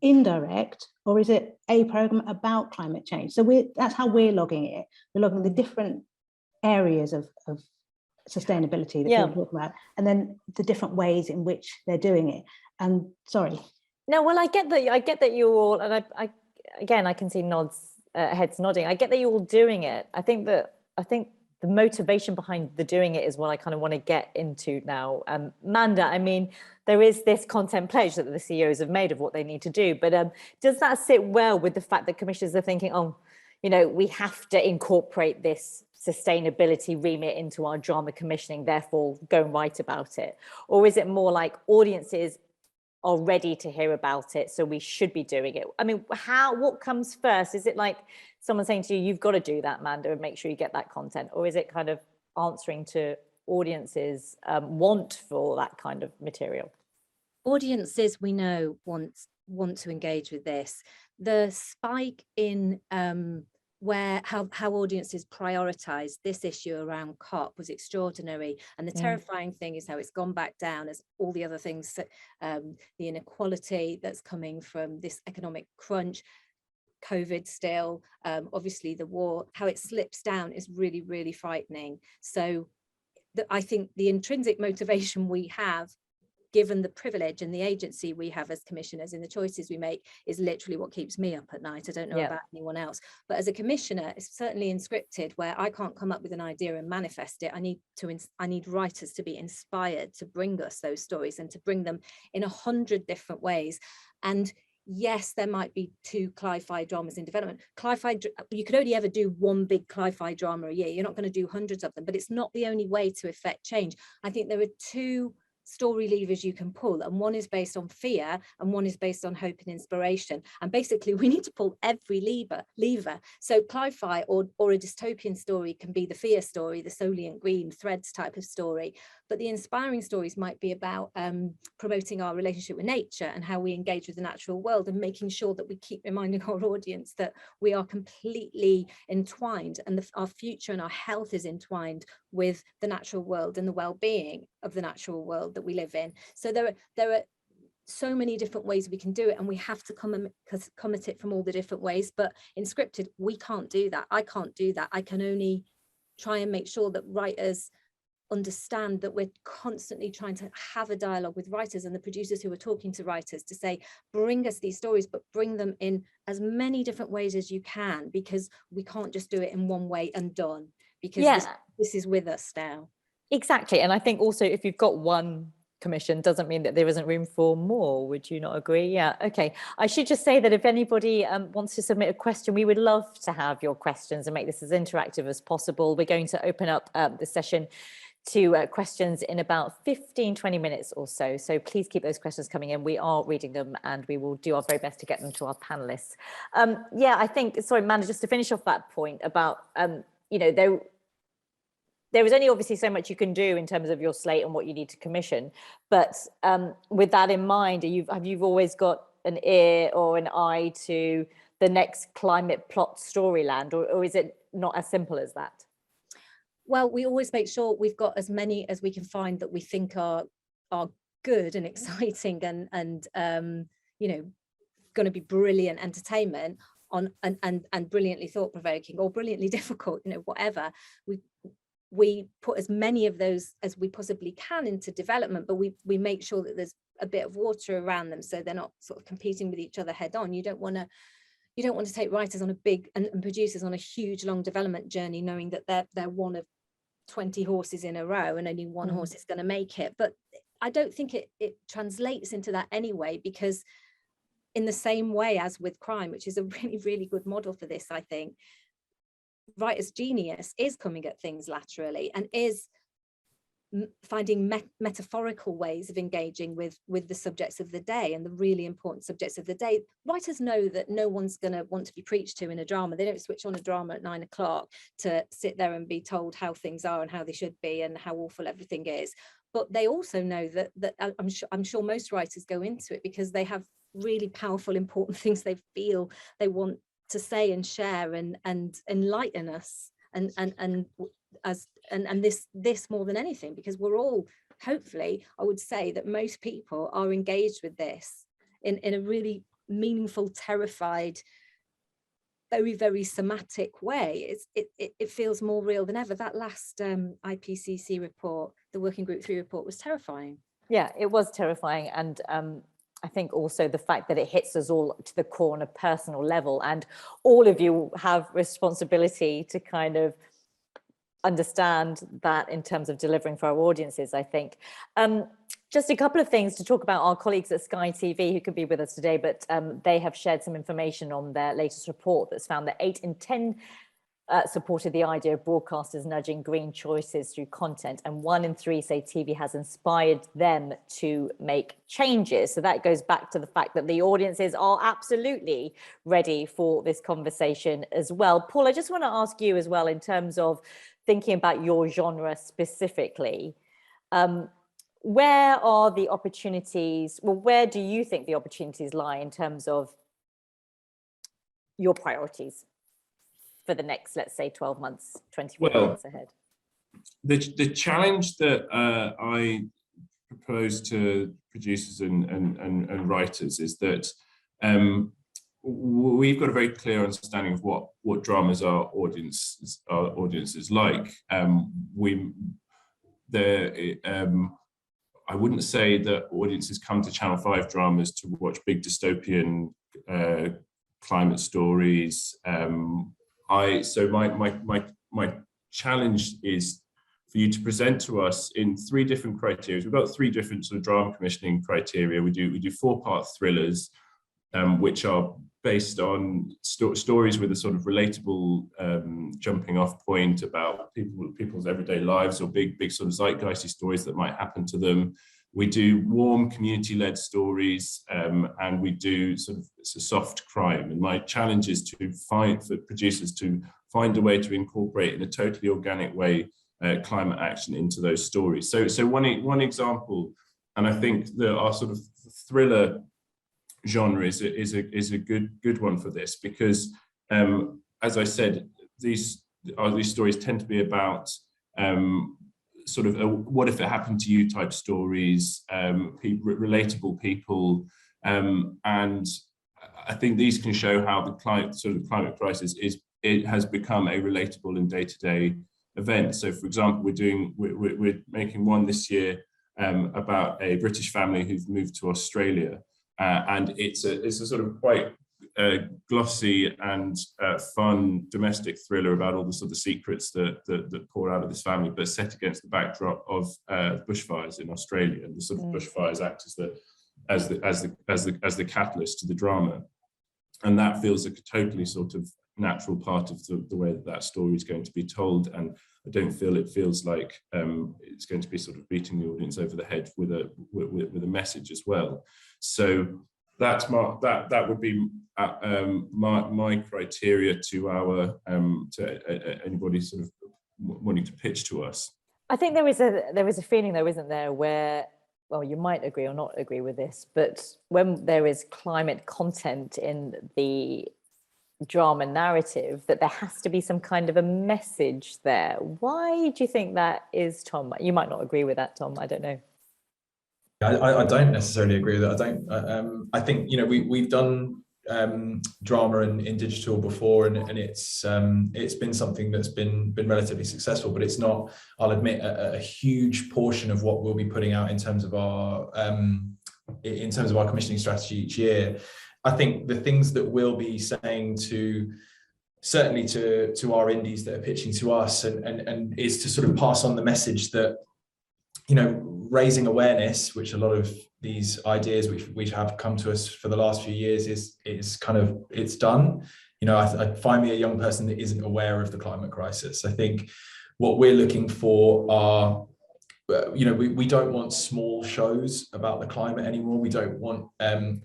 indirect, or is it a program about climate change? So that's how we're logging it. We're logging the different areas of sustainability that people talk about, and then the different ways in which they're doing it. And sorry. No, well, I get that you're all, and I can see heads nodding. I get that you're all doing it. I think the motivation behind the doing it is what I kind of want to get into now. Manda, I mean, there is this content pledge that the CEOs have made of what they need to do, but does that sit well with the fact that commissioners are thinking, oh, you know, we have to incorporate this sustainability remit into our drama commissioning, therefore go and write about it? Or is it more like audiences are ready to hear about it, so we should be doing it? I mean, what comes first? Is it like someone saying to you, you've got to do that, Manda, and make sure you get that content? Or is it kind of answering to audiences' want for that kind of material? Audiences, we know, want to engage with this. The spike in how audiences prioritize this issue around COP was extraordinary, and the terrifying thing is how it's gone back down as all the other things, the inequality that's coming from this economic crunch, COVID still, obviously the war, how it slips down is really, really frightening. So I think the intrinsic motivation we have, given the privilege and the agency we have as commissioners in the choices we make, is literally what keeps me up at night. I don't know about anyone else, but as a commissioner, it's certainly inscripted, where I can't come up with an idea and manifest it. I need writers to be inspired to bring us those stories and to bring them in 100 different ways. And yes, there might be 2 Cli-Fi dramas in development. You could only ever do one big Cli-Fi drama a year. You're not going to do hundreds of them, but it's not the only way to effect change. I think there are 2 story levers you can pull, and one is based on fear and one is based on hope and inspiration, and basically we need to pull every lever. So Cli-Fi or a dystopian story can be the fear story, the Solient Green Threads type of story, but the inspiring stories might be about promoting our relationship with nature and how we engage with the natural world, and making sure that we keep reminding our audience that we are completely entwined, and our future and our health is entwined with the natural world and the well-being of the natural world that we live in. So there are so many different ways we can do it, and we have to come at it from all the different ways. But in scripted, we can't do that. I can't do that. I can only try and make sure that writers understand that we're constantly trying to have a dialogue with writers and the producers who are talking to writers to say, bring us these stories, but bring them in as many different ways as you can, because we can't just do it in one way and done, because this is with us now. Exactly. And I think also, if you've got one commission, doesn't mean that there isn't room for more. Would you not agree? Yeah. Okay. I should just say that if anybody wants to submit a question, we would love to have your questions and make this as interactive as possible. We're going to open up the session to questions in about 15-20 minutes or so. So please keep those questions coming in. We are reading them and we will do our very best to get them to our panelists. I think, sorry, Manda, just to finish off that point about, you know, there is only obviously so much you can do in terms of your slate and what you need to commission. But with that in mind, have you always got an ear or an eye to the next climate plot storyland, or is it not as simple as that? Well, we always make sure we've got as many as we can find that we think are good and exciting and you know, going to be brilliant entertainment on and brilliantly thought-provoking or brilliantly difficult, you know, whatever. We put as many of those as we possibly can into development, but we make sure that there's a bit of water around them, so they're not sort of competing with each other head on. You don't want to take writers on a big and producers on a huge long development journey, knowing that they're one of 20 horses in a row and only one horse is going to make it. But I don't think it translates into that anyway, because in the same way as with crime, which is a really, really good model for this, I think, writer's genius is coming at things laterally and is finding metaphorical ways of engaging with the subjects of the day and the really important subjects of the day. Writers know that no one's going to want to be preached to in a drama. They don't switch on a drama at 9 o'clock to sit there and be told how things are and how they should be and how awful everything is. But they also know that I'm sure most writers go into it because they have really powerful, important things they feel they want to say and share and enlighten us and this more than anything, because we're all, hopefully, I would say that most people are engaged with this in a really meaningful, terrified, very, very somatic way. It feels more real than ever. That last IPCC report, the Working Group 3 report, was terrifying. Yeah, it was terrifying. And I think also the fact that it hits us all to the core on a personal level, and all of you have responsibility to kind of understand that in terms of delivering for our audiences, I think. Just a couple of things to talk about our colleagues at Sky TV who could be with us today, but they have shared some information on their latest report that's found that 8 in 10 supported the idea of broadcasters nudging green choices through content, and 1 in 3 say TV has inspired them to make changes. So that goes back to the fact that the audiences are absolutely ready for this conversation as well. Paul, I just want to ask you as well, in terms of thinking about your genre specifically, where are the opportunities, well, where do you think the opportunities lie in terms of your priorities for the next, let's say, 12 months, 24 months ahead? The challenge that I propose to producers and writers is that we've got a very clear understanding of what dramas our audiences like. I wouldn't say that audiences come to Channel 5 dramas to watch big dystopian climate stories. So my challenge is for you to present to us in 3 different criteria. We've got 3 different sort of drama commissioning criteria. We do 4-part thrillers, which are based on stories with a sort of relatable jumping off point about people's everyday lives, or big sort of zeitgeisty stories that might happen to them. We do warm community-led stories, and we do sort of soft crime. And my challenge is for producers to find a way to incorporate in a totally organic way climate action into those stories. So one example, and I think that our sort of thriller genre is a good one for this, because as I said, these stories tend to be about sort of what if it happened to you type stories, relatable people, and I think these can show how the climate crisis has become a relatable and day-to-day event. So, for example, we're making one this year about a British family who've moved to Australia, and it's a sort of quite glossy and fun domestic thriller about all the sort of secrets that pour out of this family, but set against the backdrop of bushfires in Australia, and the sort of bushfires act as the catalyst to the drama, and that feels like a totally sort of natural part of the way that story is going to be told. And I don't feel it feels like it's going to be sort of beating the audience over the head with a message as well. So that would be my criteria to anybody sort of wanting to pitch to us. I think there is a feeling, though, isn't there, where, well, you might agree or not agree with this, but when there is climate content in the drama narrative, that there has to be some kind of a message there. Why do you think that is, Tom? You might not agree with that, Tom. I don't know. I don't necessarily agree with that. I think, you know, we've done drama in digital before, and it's been something that's been relatively successful, but it's not, I'll admit, a huge portion of what we'll be putting out in terms of our commissioning strategy each year. I think the things that we'll be saying certainly to our indies that are pitching to us and is to sort of pass on the message that, raising awareness, which a lot of these ideas which have come to us for the last few years is kind of, it's done. I find me a young person that isn't aware of the climate crisis. I think what we're looking for are, we don't want small shows about the climate anymore. We don't want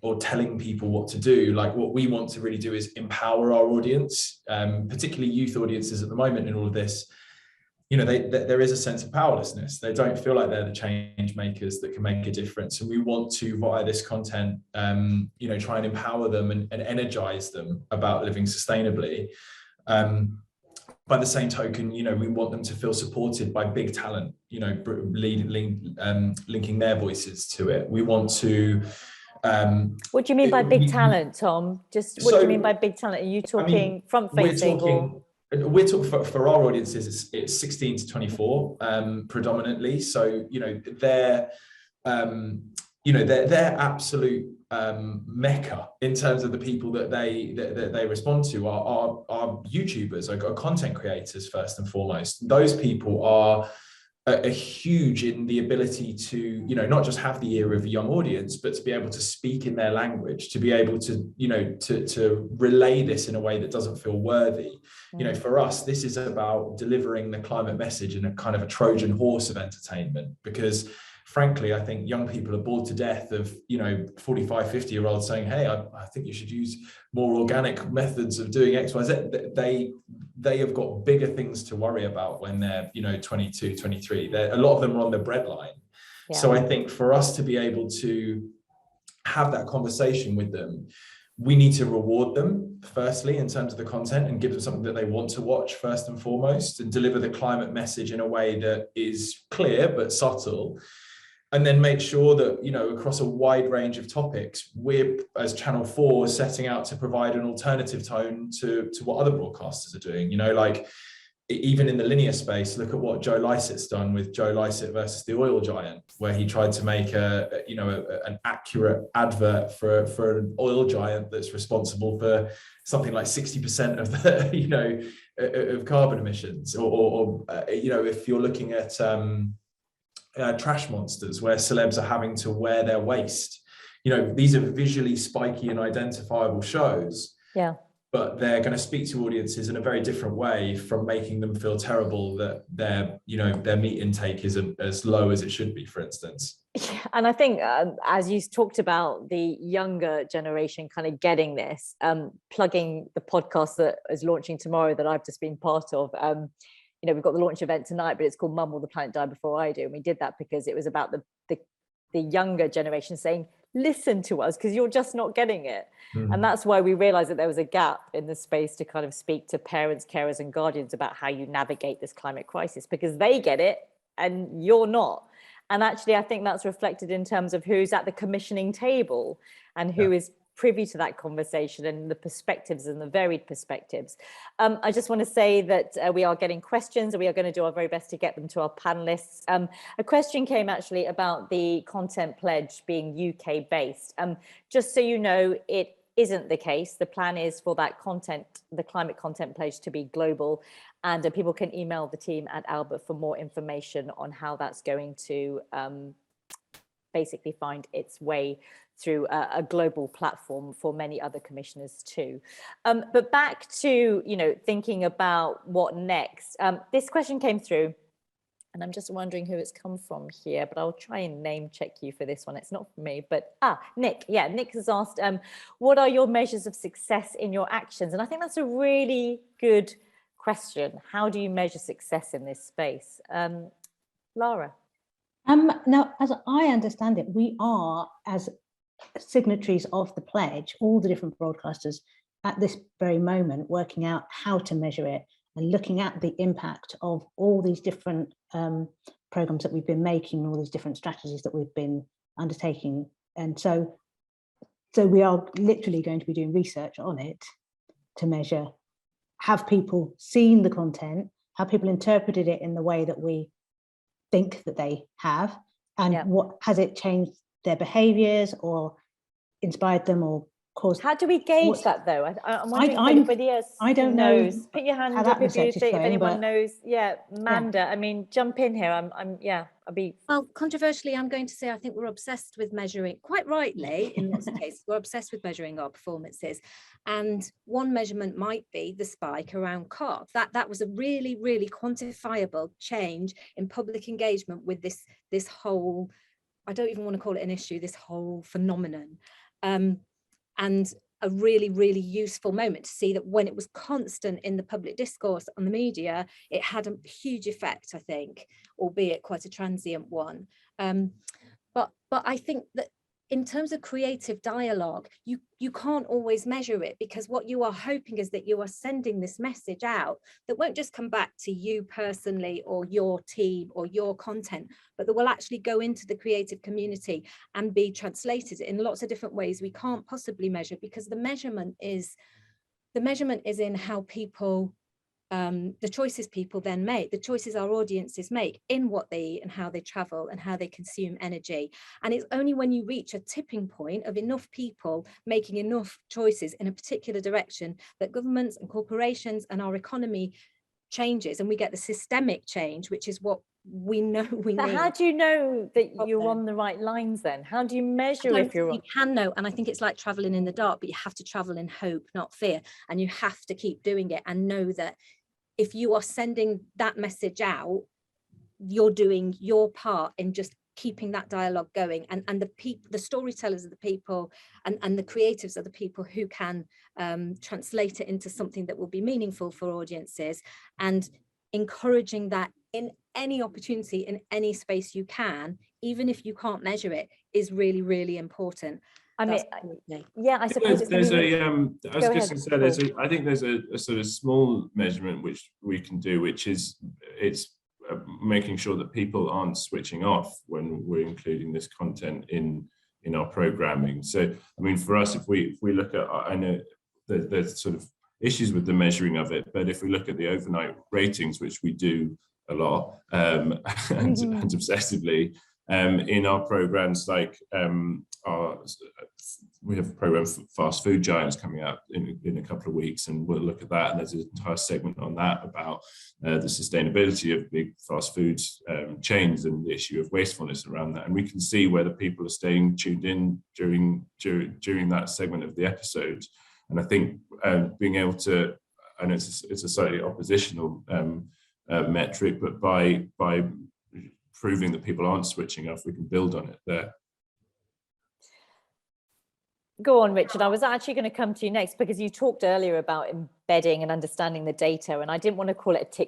or telling people what to do. Like, what we want to really do is empower our audience, particularly youth audiences at the moment in all of this. There is a sense of powerlessness. They don't feel like they're the change makers that can make a difference. And we want to, via this content, try and empower them and energize them about living sustainably. By the same token, we want them to feel supported by big talent, linking their voices to it. We want to... what do you mean by big talent, Tom? What do you mean by big talent? Are you talking front-facing? We're talking for our audiences, it's 16 to 24 predominantly. So, they're absolute mecca in terms of the people that they respond to are YouTubers, are content creators first and foremost. Those people are a huge in the ability to, not just have the ear of a young audience, but to be able to speak in their language, to be able to, to relay this in a way that doesn't feel worthy. For us, this is about delivering the climate message in a kind of a Trojan horse of entertainment, because frankly, I think young people are bored to death of, 45, 50-year-olds saying, hey, I think you should use more organic methods of doing X, Y, Z. They have got bigger things to worry about when they're, 22, 23. A lot of them are on the breadline. Yeah. So I think for us to be able to have that conversation with them, we need to reward them, firstly, in terms of the content, and give them something that they want to watch first and foremost, and deliver the climate message in a way that is clear but subtle. And then make sure that, across a wide range of topics, we're, as Channel 4, setting out to provide an alternative tone to what other broadcasters are doing. Even in the linear space, look at what Joe Lycett's done with Joe Lycett versus the oil giant, where he tried to make an accurate advert for an oil giant that's responsible for something like 60% of the, of carbon emissions. Or if you're looking at Trash Monsters, where celebs are having to wear their waist. These are visually spiky and identifiable shows. Yeah. But they're going to speak to audiences in a very different way, from making them feel terrible that their meat intake isn't as low as it should be, for instance. Yeah, and I think as you talked about the younger generation kind of getting this, plugging the podcast that is launching tomorrow that I've just been part of. We've got the launch event tonight, but it's called Mum, Will the Planet Die Before I Do? And we did that because it was about the younger generation saying, listen to us, because you're just not getting it. And that's why we realized that there was a gap in the space to kind of speak to parents, carers and guardians about how you navigate this climate crisis, because they get it and you're not. And actually, I think that's reflected in terms of who's at the commissioning table and who is privy to that conversation and the perspectives and the varied perspectives. I just want to say that we are getting questions, and we are going to do our very best to get them to our panelists. A question came actually about the content pledge being UK based. Just so you know, it isn't the case. The plan is for that content, the climate content pledge, to be global, and people can email the team at Albert for more information on how that's going to basically find its way through a global platform for many other commissioners too. But back to, thinking about what next. This question came through, and I'm just wondering who it's come from here, but I'll try and name check you for this one. It's not for me, but Nick. Yeah, Nick has asked, what are your measures of success in your actions? And I think that's a really good question. How do you measure success in this space? Lara? Now, as I understand it, we are, as signatories of the pledge, all the different broadcasters at this very moment, working out how to measure it and looking at the impact of all these different programs that we've been making, all these different strategies that we've been undertaking. And so we are literally going to be doing research on it to measure, have people seen the content, have people interpreted it in the way that we think that they have, and what has it changed their behaviors or inspired them or course. How do we gauge that though? I'm wondering if I'm- anybody else I don't knows. know Put your hand how up that if you research is think, if going, anyone but- knows. Yeah, Manda, I mean, jump in here. I'll be. Well, controversially, I'm going to say I think we're obsessed with measuring, quite rightly, in lots of cases, we're obsessed with measuring our performances. And one measurement might be the spike around COP. That was a really, really quantifiable change in public engagement with this whole, I don't even want to call it an issue, this whole phenomenon. And a really, really useful moment to see that when it was constant in the public discourse on the media, it had a huge effect, I think, albeit quite a transient one. But I think that in terms of creative dialogue, you can't always measure it, because what you are hoping is that you are sending this message out that won't just come back to you personally or your team or your content, but that will actually go into the creative community and be translated in lots of different ways we can't possibly measure, because the measurement is in how people, the choices people then make, the choices our audiences make in what they eat and how they travel and how they consume energy. And it's only when you reach a tipping point of enough people making enough choices in a particular direction that governments and corporations and our economy changes, and we get the systemic change, which is what we know we need. How do you know that you're on the right lines then? How do you measure if you're on? You can know, and I think it's like traveling in the dark, but you have to travel in hope, not fear, and you have to keep doing it and know that if you are sending that message out, you're doing your part in just keeping that dialogue going, and the storytellers are the people, and the creatives are the people who can translate it into something that will be meaningful for audiences, and encouraging that in any opportunity, in any space you can, even if you can't measure it, is really, really important. I mean, yeah, I suppose it's there's I was just going to say, I think there's a sort of small measurement which we can do, which is it's making sure that people aren't switching off when we're including this content in our programming. So, I mean, for us, if we look at, I know there's sort of issues with the measuring of it, but if we look at the overnight ratings, which we do a lot and obsessively, in our programs, like we have a program for fast food giants coming out in a couple of weeks, and we'll look at that, and there's an entire segment on that about the sustainability of big fast food chains and the issue of wastefulness around that, and we can see whether people are staying tuned in during that segment of the episode. And I think being able to, and it's a slightly oppositional metric, but by proving that people aren't switching off, we can build on it there. Go on, Richard. I was actually going to come to you next, because you talked earlier about embedding and understanding the data, and I didn't want to call it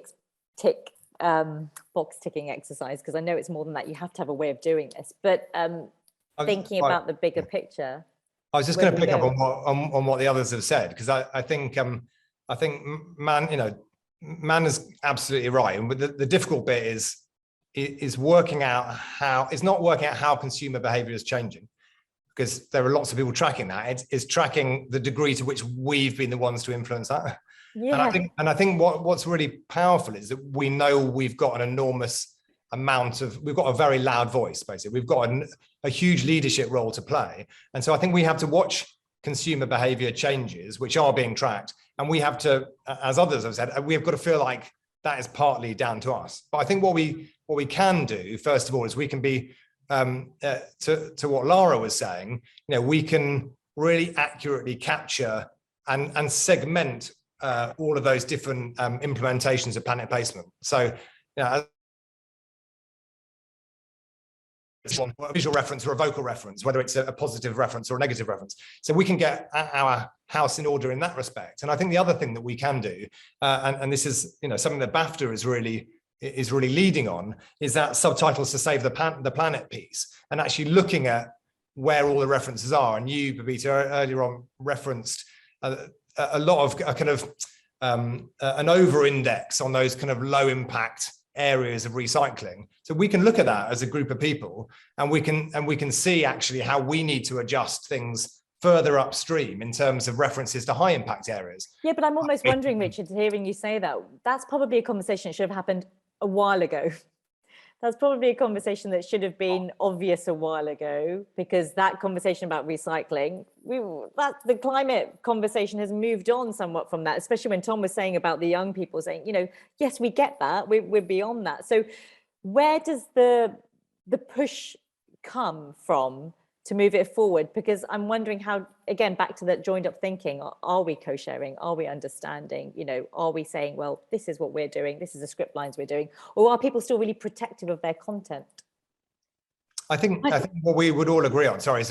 a box ticking exercise, because I know it's more than that. You have to have a way of doing this, but thinking about the bigger picture. I was just going to pick up on what the others have said, because I think Man is absolutely right, and the difficult bit is working out how, it's not working out how consumer behavior is changing, because there are lots of people tracking that. It's tracking the degree to which we've been the ones to influence that. Yeah. And I think what's really powerful is that we know we've got an enormous amount of, we've got a very loud voice, basically. We've got a huge leadership role to play. And so I think we have to watch consumer behavior changes, which are being tracked. And we have to, as others have said, we have got to feel like that is partly down to us. But I think what we can do, first of all, is we can be, to what Lara was saying, we can really accurately capture and segment all of those different implementations of planet placement. So, a visual reference or a vocal reference, whether it's a positive reference or a negative reference. So we can get our house in order in that respect. And I think the other thing that we can do, and this is something that BAFTA is really leading on, is that subtitles to save the planet piece, and actually looking at where all the references are. And you, Babita, earlier on referenced a lot of a kind of an over-index on those kind of low impact areas of recycling. So we can look at that as a group of people, and we can see actually how we need to adjust things further upstream in terms of references to high impact areas. Yeah, but I'm almost wondering, Richard, hearing you say that, that's probably a conversation that should have happened a while ago, That's probably a conversation that should have been obvious a while ago, because that conversation about recycling, the climate conversation has moved on somewhat from that, especially when Tom was saying about the young people saying, you know, yes, we get that, we're beyond that. So where does the push come from to move it forward? Because I'm wondering how, again, back to that joined up thinking, are we co-sharing? Are we understanding? You know, are we saying, well, this is what we're doing, this is the script lines we're doing, or are people still really protective of their content? I think what we would all agree on, sorry, is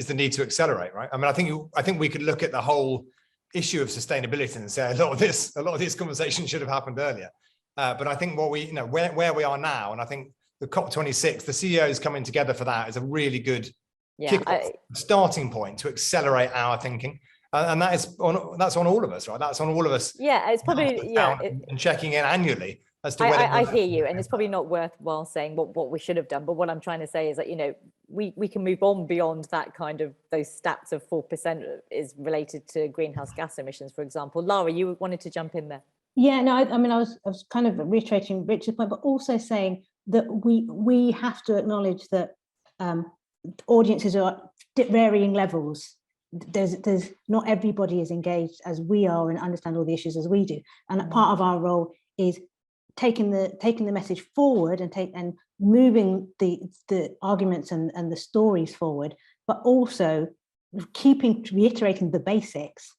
the need to accelerate, right? I mean, I think we could look at the whole issue of sustainability and say a lot of this conversation should have happened earlier. But I think what we, you know, where we are now, and I think the COP26, the CEOs coming together for that is a really good starting point to accelerate our thinking, and that's on all of us, right? That's on all of us. Yeah, it's probably and checking in annually as to whether I hear you, and it's probably not worthwhile saying what we should have done. But what I'm trying to say is that, you know, we can move on beyond that kind of those stats of 4% is related to greenhouse gas emissions, for example. Lara, you wanted to jump in there. Yeah, no, I mean, I was kind of reiterating Richard's point, but also saying that we have to acknowledge that audiences are at varying levels. There's not everybody is engaged as we are and understand all the issues as we do, and that part of our role is taking the message forward and moving the arguments and the stories forward, but also reiterating the basics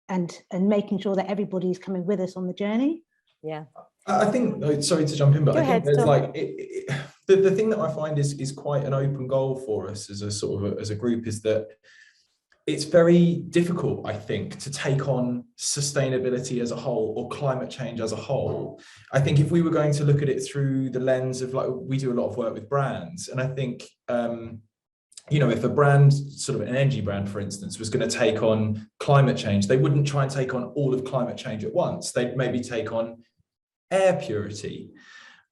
and making sure that everybody is coming with us on the journey. Yeah, I think, sorry to jump in, but I think there's like the thing that I find is quite an open goal for us as a sort of as a group is that it's very difficult, I think, to take on sustainability as a whole or climate change as a whole. I think if we were going to look at it through the lens of, like, we do a lot of work with brands, and I think you know, if a brand, sort of an energy brand, for instance, was going to take on climate change, they wouldn't try and take on all of climate change at once. They'd maybe take on air purity.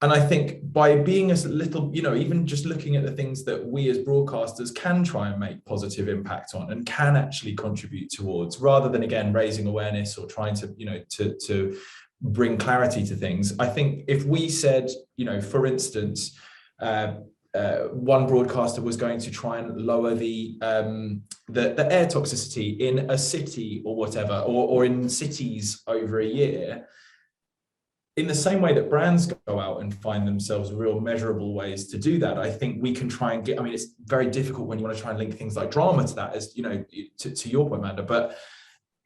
And I think by being a little, you know, even just looking at the things that we as broadcasters can try and make positive impact on and can actually contribute towards, rather than, again, raising awareness or trying to, you know, to bring clarity to things. I think if we said, you know, for instance, one broadcaster was going to try and lower the air toxicity in a city or whatever, or in cities over a year, in the same way that brands go out and find themselves real measurable ways to do that, I think we can try and get, I mean, it's very difficult when you want to try and link things like drama to that, as you know, to your point, Manda, but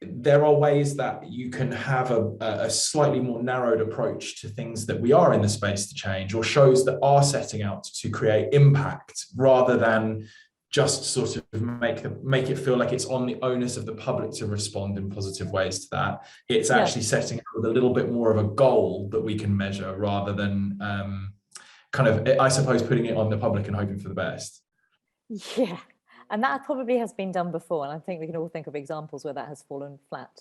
there are ways that you can have a slightly more narrowed approach to things that we are in the space to change, or shows that are setting out to create impact, rather than just sort of make it feel like it's on the onus of the public to respond in positive ways to that. It's actually setting out with a little bit more of a goal that we can measure, rather than kind of, I suppose, putting it on the public and hoping for the best. Yeah. And that probably has been done before, and I think we can all think of examples where that has fallen flat.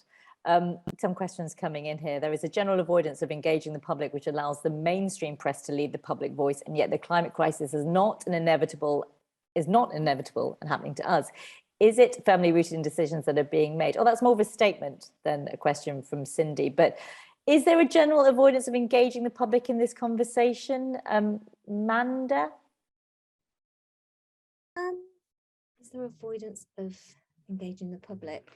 Some questions coming in here. There is a general avoidance of engaging the public, which allows the mainstream press to lead the public voice, and yet the climate crisis is not inevitable and happening to us. Is it firmly rooted in decisions that are being made? Oh, that's more of a statement than a question from Cindy. But is there a general avoidance of engaging the public in this conversation? Manda? Is there avoidance of engaging the public?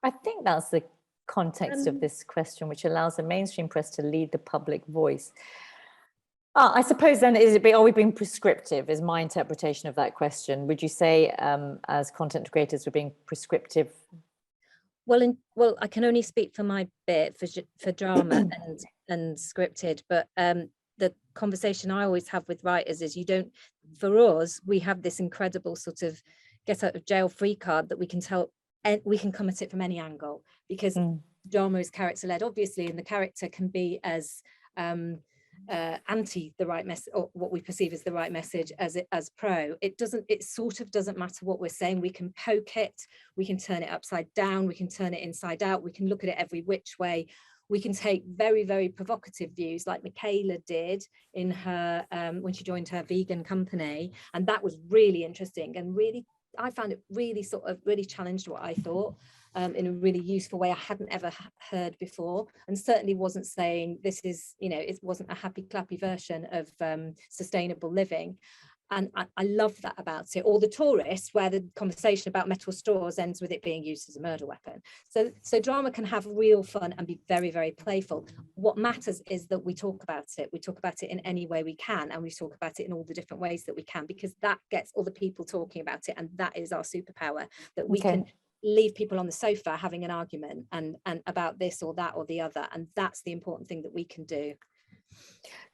I think that's the context of this question, which allows the mainstream press to lead the public voice. I suppose then, are we being prescriptive, is my interpretation of that question. Would you say as content creators we're being prescriptive? Well, I can only speak for my bit for drama and scripted, but the conversation I always have with writers is, for us, we have this incredible sort of get out of jail free card that we can tell, and we can come at it from any angle, because drama is character led, obviously, and the character can be as anti the right message, or what we perceive as the right message, as pro. It sort of doesn't matter what we're saying. We can poke it, we can turn it upside down, we can turn it inside out, we can look at it every which way. We can take very, very provocative views, like Michaela did in her when she joined her vegan company, and that was really interesting, and really I found it really really challenged what I thought. in a really useful way I hadn't ever heard before, and certainly wasn't saying this is, you know, it wasn't a happy clappy version of sustainable living. And I love that about it. Or the tourist, where the conversation about metal straws ends with it being used as a murder weapon. So drama can have real fun and be very, very playful. What matters is that we talk about it. We talk about it in any way we can, and we talk about it in all the different ways that we can, because that gets other people talking about it, and that is our superpower, that we can leave people on the sofa having an argument and about this or that or the other, and that's the important thing that we can do.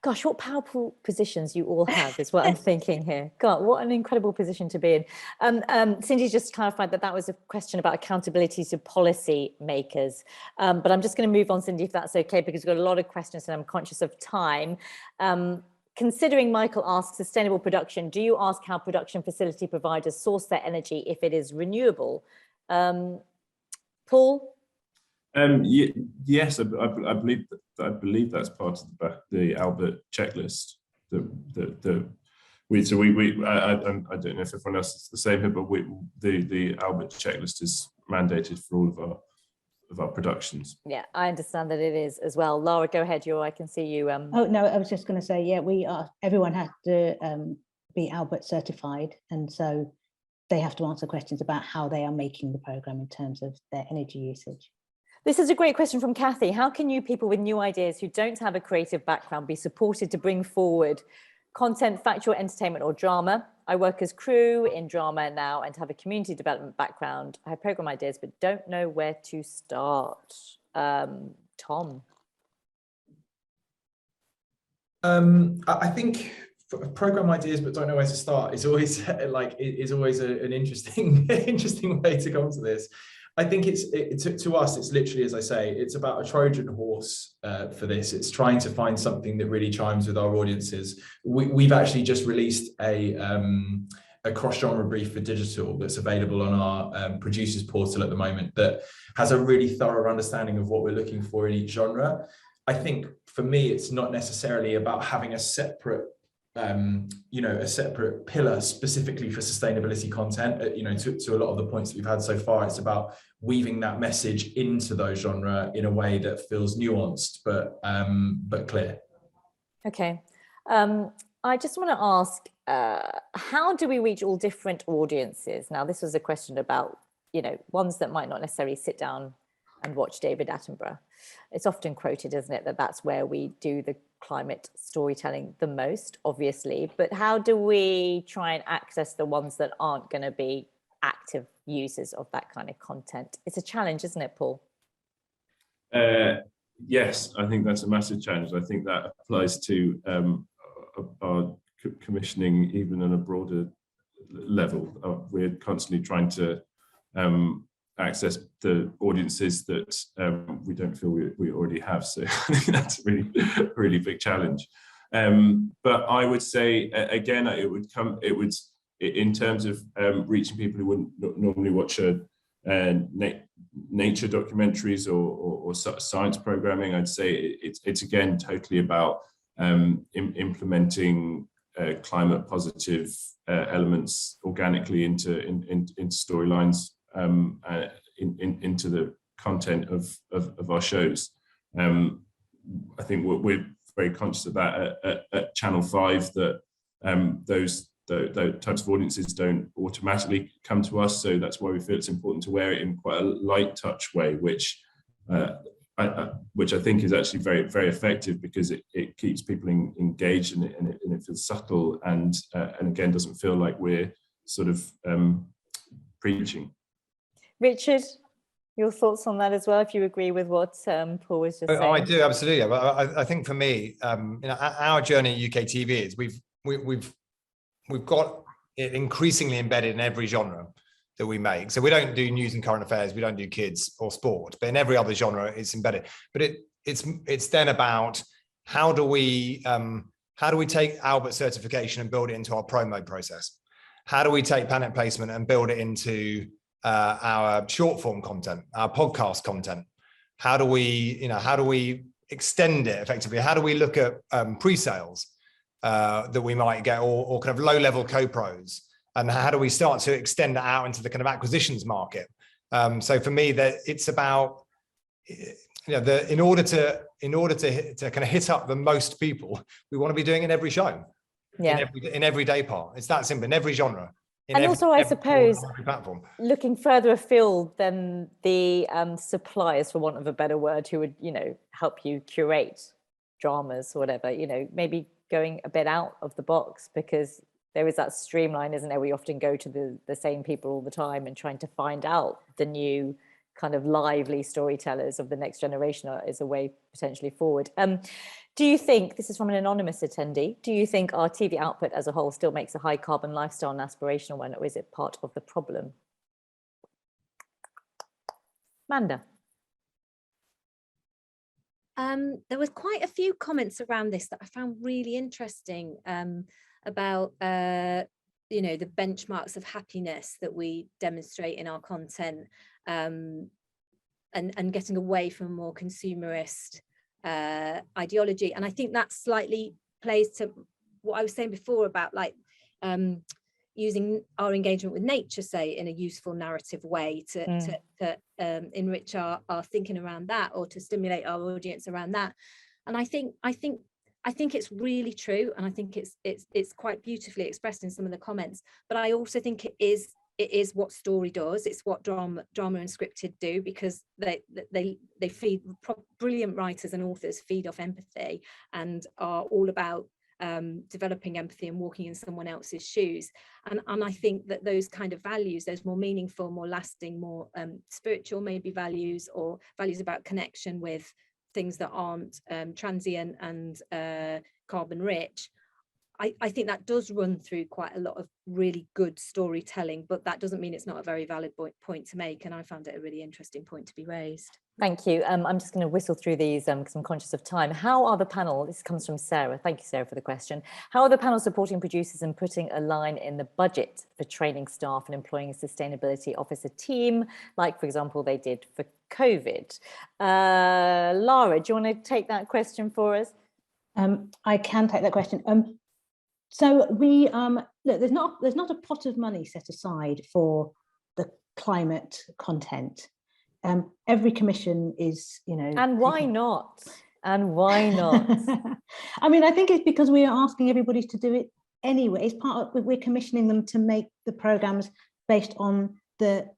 Gosh, what powerful positions you all have is what I'm thinking here. God, what an incredible position to be in. Cindy just clarified that was a question about accountability to policy makers. But I'm just going to move on, Cindy, if that's okay, because we've got a lot of questions and I'm conscious of time. Considering Michael asks sustainable production, do you ask how production facility providers source their energy if it is renewable? Paul? Yes, I believe that's part of the Albert checklist. I don't know if everyone else is the same here, but the Albert checklist is mandated for all of our productions. Yeah, I understand that it is as well. Lara, go ahead. I can see you. Oh no, I was just going to say, yeah, we are. Everyone has to be Albert certified, and so they have to answer questions about how they are making the program in terms of their energy usage. This is a great question from Kathy. How can you people with new ideas who don't have a creative background be supported to bring forward content, factual entertainment or drama? I work as crew in drama now and have a community development background. I have program ideas, but don't know where to start. Tom? I think program ideas, but don't know where to start is always an interesting way to come to this. I think to us, it's literally, as I say, it's about a Trojan horse for this. It's trying to find something that really chimes with our audiences. We've actually just released a cross-genre brief for digital that's available on our producers portal at the moment that has a really thorough understanding of what we're looking for in each genre. I think for me, it's not necessarily about having a separate a separate pillar specifically for sustainability content. To a lot of the points that we've had so far, it's about weaving that message into those genre in a way that feels nuanced but clear. Okay, I just want to ask, how do we reach all different audiences? Now, this was a question about ones that might not necessarily sit down and watch David Attenborough. It's often quoted, isn't it, that that's where we do the climate storytelling the most, obviously, but how do we try and access the ones that aren't going to be active users of that kind of content? It's a challenge, isn't it, Paul? Yes, I think that's a massive challenge. I think that applies to our commissioning even on a broader level. We're constantly trying to access the audiences that we don't feel we already have. So I think that's a really big challenge. But I would say, again, it would in terms of reaching people who wouldn't normally watch nature documentaries or science programming. I'd say it's again totally about implementing climate positive elements organically into storylines, into the content of our shows. I think we're very conscious of that at Channel 5, that those types of audiences don't automatically come to us, so that's why we feel it's important to wear it in quite a light touch way, which I think is actually very, very effective, because it keeps people engaged and it feels subtle and again doesn't feel like we're sort of preaching. Richard, your thoughts on that as well, if you agree with what Paul was just saying? I do, absolutely. I think for me, our journey at UKTV is we've got it increasingly embedded in every genre that we make. So we don't do news and current affairs, we don't do kids or sport, but in every other genre it's embedded. But it's then about how do we take Albert certification and build it into our promo process? How do we take planet placement and build it into our short form content, our podcast content? How do we extend it effectively? How do we look at pre-sales that we might get, or kind of low level co-pros? And how do we start to extend that out into the kind of acquisitions market? So for me, that it's about, in order to kind of hit up the most people, we want to be doing in every show, in every day part. It's that simple, in every genre. And also, I suppose, platform. Looking further afield than the suppliers, for want of a better word, who would, help you curate dramas or whatever, maybe going a bit out of the box, because there is that streamline, isn't there? We often go to the same people all the time, and trying to find out the new kind of lively storytellers of the next generation is a way potentially forward. Do you think, this is from an anonymous attendee, do you think our TV output as a whole still makes a high carbon lifestyle an aspirational one, or is it part of the problem? Manda. There was quite a few comments around this that I found really interesting, about the benchmarks of happiness that we demonstrate in our content, and getting away from a more consumerist ideology. And I think that slightly plays to what I was saying before about using our engagement with nature, say, in a useful narrative way to enrich our thinking around that, or to stimulate our audience around that. And I think it's really true, and I think it's quite beautifully expressed in some of the comments. But I also think it is what story does. It's what drama and scripted do, because they feed, brilliant writers and authors feed off empathy and are all about developing empathy and walking in someone else's shoes. And I think that those kind of values, those more meaningful, more lasting, more spiritual maybe values, or values about connection with things that aren't transient and carbon rich, I think that does run through quite a lot of really good storytelling, but that doesn't mean it's not a very valid point to make. And I found it a really interesting point to be raised. Thank you. I'm just going to whistle through these because I'm conscious of time. How are the panel, this comes from Sarah, thank you, Sarah, for the question. How are the panel supporting producers and putting a line in the budget for training staff and employing a sustainability officer team, like, for example, they did for COVID? Lara, do you want to take that question for us? I can take that question. So we look, there's not a pot of money set aside for the climate content. Every commission is, And why not? And why not? I mean, I think it's because we are asking everybody to do it anyway. It's part of, we're commissioning them to make the programs based on the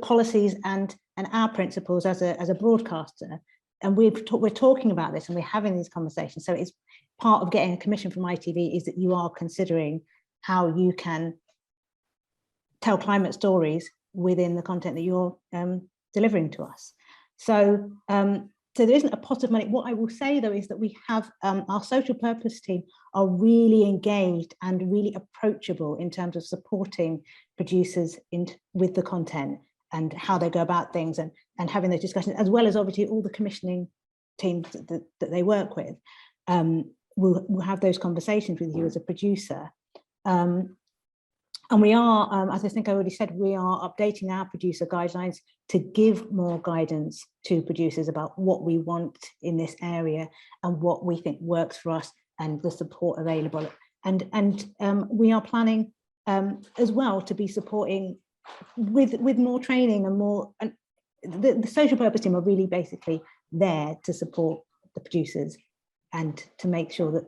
policies and our principles as a broadcaster. And we're talking about this, and we're having these conversations. So it's part of getting a commission from ITV is that you are considering how you can tell climate stories within the content that you're delivering to us. So so there isn't a pot of money. What I will say, though, is that we have our social purpose team are really engaged and really approachable in terms of supporting producers with the content and how they go about things, and having those discussions, as well as obviously all the commissioning teams that they work with. We'll have those conversations with you as a producer. And we are, as I think I already said, we are updating our producer guidelines to give more guidance to producers about what we want in this area and what we think works for us and the support available. And we are planning as well to be supporting with more training and more. And the social purpose team are really basically there to support the producers and to make sure that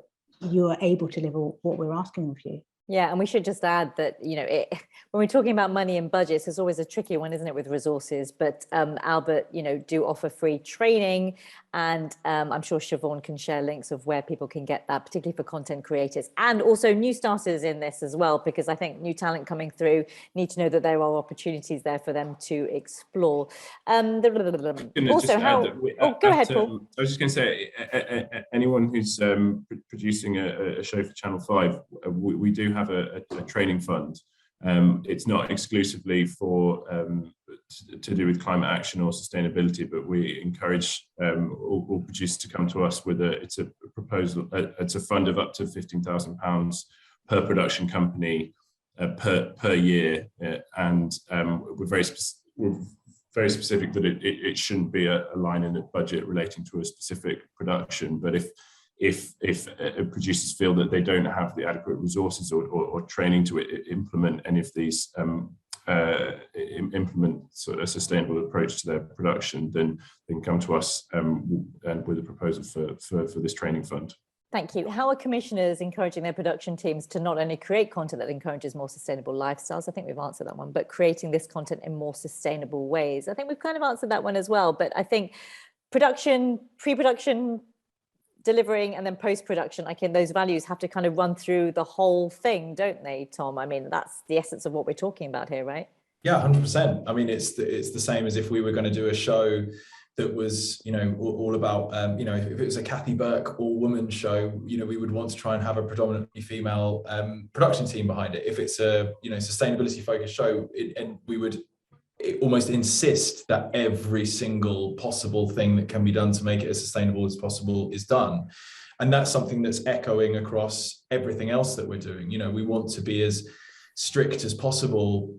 you are able to deliver what we're asking of you. Yeah, and we should just add that, when we're talking about money and budgets, it's always a tricky one, isn't it, with resources? But Albert, do offer free training, and I'm sure Siobhan can share links of where people can get that, particularly for content creators and also new starters in this as well, because I think new talent coming through need to know that there are opportunities there for them to explore. Also, go ahead, Paul. I was just going to say, anyone who's producing a show for Channel 5, we do have a training fund. It's not exclusively for to do with climate action or sustainability, but we encourage all producers to come to us with it's a proposal. It's a fund of up to £15,000 per production company per year, and we're very specific that it shouldn't be a line in the budget relating to a specific production. But if producers feel that they don't have the adequate resources or training to implement any of these implement sort of a sustainable approach to their production, then they can come to us and with a proposal for this training fund. Thank you. How are commissioners encouraging their production teams to not only create content that encourages more sustainable lifestyles? I think we've answered that one, but creating this content in more sustainable ways. I think we've kind of answered that one as well, but I think production, pre-production, delivering, and then post-production, those values have to kind of run through the whole thing, don't they, Tom? I mean, that's the essence of what we're talking about here, right? Yeah, 100%. I mean, it's the same as if we were going to do a show that was, all about, if it was a Kathy Burke all-woman show, we would want to try and have a predominantly female production team behind it. If it's a, sustainability-focused show, and we would almost insist that every single possible thing that can be done to make it as sustainable as possible is done. And that's something that's echoing across everything else that we're doing. We want to be as strict as possible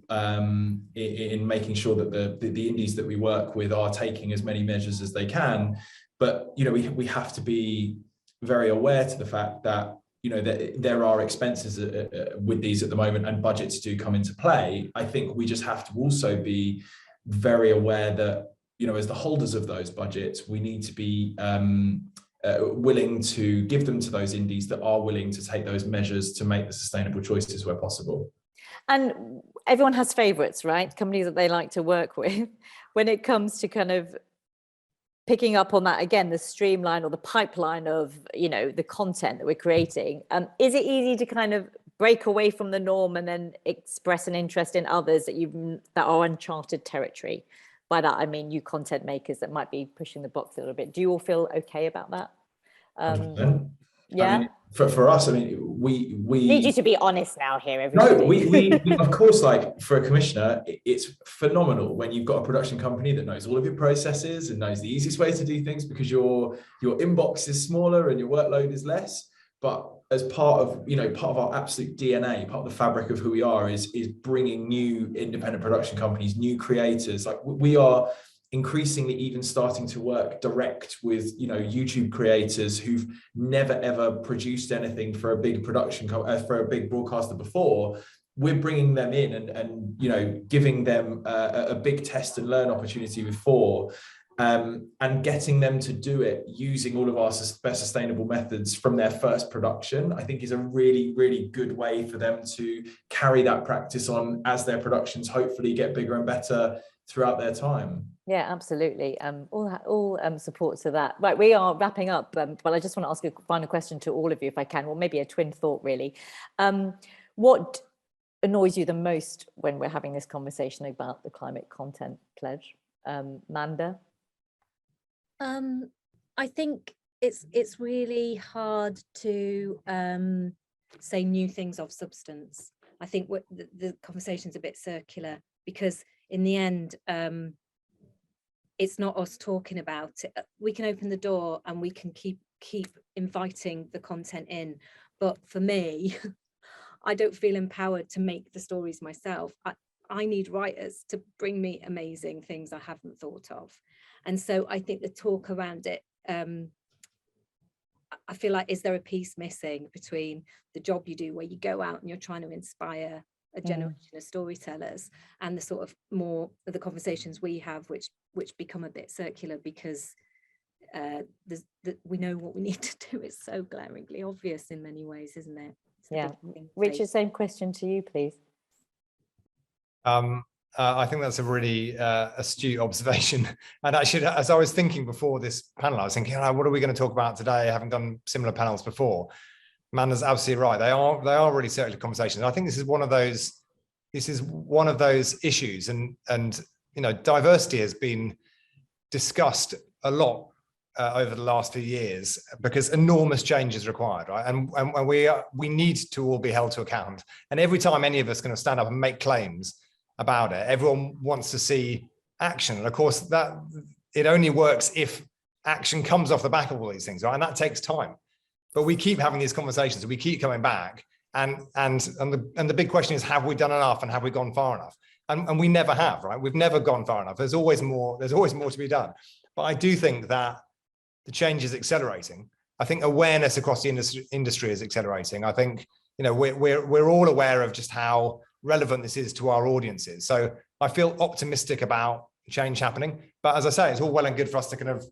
in making sure that the indies that we work with are taking as many measures as they can. But we have to be very aware to the fact that that there are expenses with these at the moment, and budgets do come into play. I think we just have to also be very aware that as the holders of those budgets, we need to be willing to give them to those indies that are willing to take those measures to make the sustainable choices where possible. And everyone has favorites, right? Companies that they like to work with. When it comes to kind of picking up on that, again, the streamline or the pipeline of, the content that we're creating, is it easy to kind of break away from the norm and then express an interest in others that are uncharted territory? By that, I mean you content makers that might be pushing the box a little bit. Do you all feel okay about that? Yeah. I mean, for us, we need you to be honest now here, everybody. No, we of course, like for a commissioner, it's phenomenal when you've got a production company that knows all of your processes and knows the easiest way to do things, because your inbox is smaller and your workload is less. But as part of our absolute DNA, part of the fabric of who we are is bringing new independent production companies, new creators. Like we are increasingly even starting to work direct with YouTube creators who've never ever produced anything for a big production for a big broadcaster before. We're bringing them in and giving them a big test and learn opportunity before, and getting them to do it using all of our best sustainable methods from their first production, I think is a really, really good way for them to carry that practice on as their productions hopefully get bigger and better throughout their time. Yeah, absolutely. All support to that. Right, we are wrapping up, but I just want to ask a final question to all of you, if I can, or maybe a twin thought, really. What annoys you the most when we're having this conversation about the climate content pledge? Manda? I think it's really hard to say new things of substance. I think the conversation's a bit circular, because in the end, it's not us talking about it. We can open the door and we can keep inviting the content in, but for me, I don't feel empowered to make the stories myself. I need writers to bring me amazing things I haven't thought of. And so I think the talk around it, I feel like, is there a piece missing between the job you do where you go out and you're trying to inspire a generation of storytellers, and the sort of more of the conversations we have, which become a bit circular because we know what we need to do. It's so glaringly obvious in many ways, isn't it? Yeah. Richard, same question to you, please. I think that's a really astute observation. And actually, as I was thinking before this panel, I was thinking, what are we going to talk about today? I haven't done similar panels before. Manda's absolutely right. They are really circular conversations. I think this is one of those issues, and diversity has been discussed a lot over the last few years because enormous change is required, right? And we need to all be held to account. And every time any of us going to stand up and make claims about it, everyone wants to see action. And of course, that it only works if action comes off the back of all these things, right? And that takes time. But we keep having these conversations, and we keep coming back, and the big question is, have we done enough, and have we gone far enough? And we never have, right? We've never gone far enough. There's always more to be done. But I do think that the change is accelerating. I think awareness across the industry is accelerating. I think we're all aware of just how relevant this is to our audiences. So I feel optimistic about change happening. But as I say, it's all well and good for us to kind of,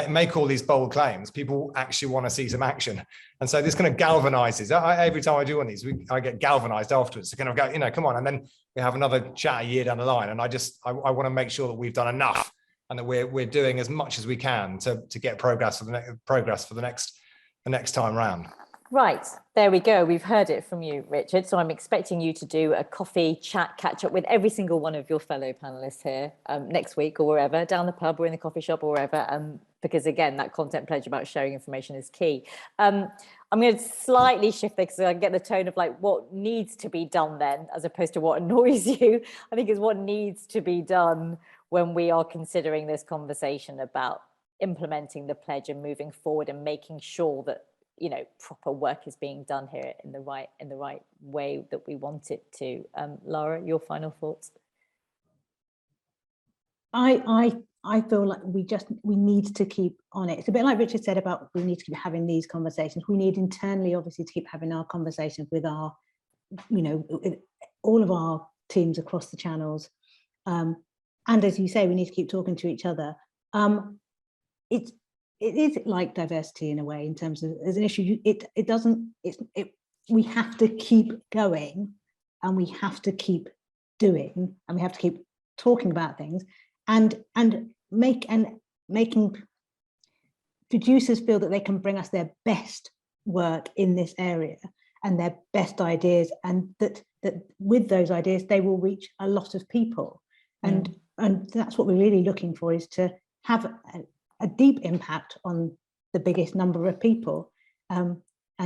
make all these bold claims. People actually want to see some action. And so this kind of galvanizes. Every time I do one of these, I get galvanized afterwards to kind of go, come on. And then we have another chat a year down the line. And I want to make sure that we've done enough and that we're doing as much as we can to get progress for the next time round. Right, there we go. We've heard it from you, Richard. So I'm expecting you to do a coffee chat, catch up with every single one of your fellow panelists here next week or wherever, down the pub or in the coffee shop or wherever, because again, that content pledge about sharing information is key. I'm going to slightly shift there because I get the tone of like what needs to be done then, as opposed to what annoys you. I think is what needs to be done when we are considering this conversation about implementing the pledge and moving forward and making sure that proper work is being done here in the right way that we want it to. Lara, your final thoughts? I feel like we need to keep on it. It's a bit like Richard said about we need to keep having these conversations. We need internally, obviously, to keep having our conversations with our, all of our teams across the channels. And as you say, we need to keep talking to each other. It is like diversity in a way, in terms of as an issue. We have to keep going, and we have to keep doing, and we have to keep talking about things, and making producers feel that they can bring us their best work in this area and their best ideas, and that with those ideas they will reach a lot of people, and that's what we're really looking for, is to have a deep impact on the biggest number of people. And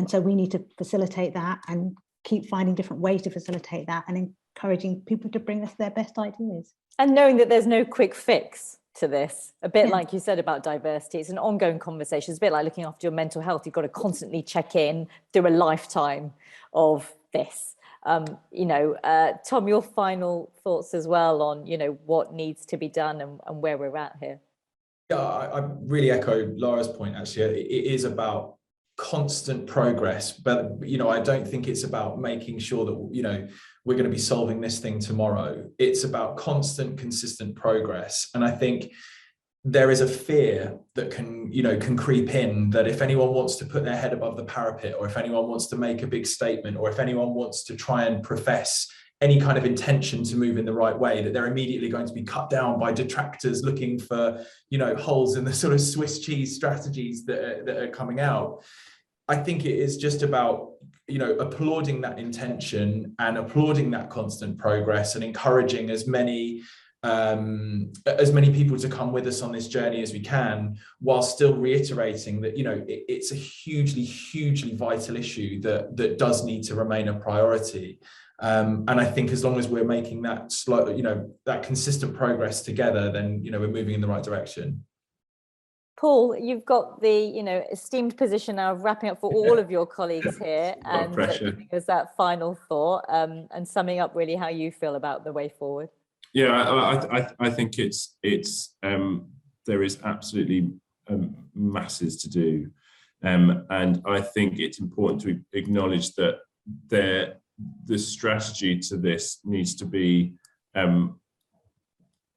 so we need to facilitate that and keep finding different ways to facilitate that and encouraging people to bring us their best ideas. And knowing that there's no quick fix to this, a bit like you said about diversity, it's an ongoing conversation. It's a bit like looking after your mental health. You've got to constantly check in, do a lifetime of this. Tom, your final thoughts as well on, what needs to be done and where we're at here. Yeah, I really echo Lara's point, actually. It is about constant progress, but I don't think it's about making sure that we're going to be solving this thing tomorrow. It's about constant, consistent progress. And I think there is a fear that can creep in, that if anyone wants to put their head above the parapet, or if anyone wants to make a big statement, or if anyone wants to try and profess any kind of intention to move in the right way, that they're immediately going to be cut down by detractors looking for, holes in the sort of Swiss cheese strategies that are coming out. I think it is just about, applauding that intention and applauding that constant progress and encouraging as many people to come with us on this journey as we can, while still reiterating that, it's a hugely, hugely vital issue that does need to remain a priority. And I think as long as we're making that that consistent progress together, then, we're moving in the right direction. Paul, you've got the, esteemed position now of wrapping up for all of your colleagues here and giving us that final thought and summing up really how you feel about the way forward. Yeah, I think it's there is absolutely masses to do. And I think it's important to acknowledge that the strategy to this needs to be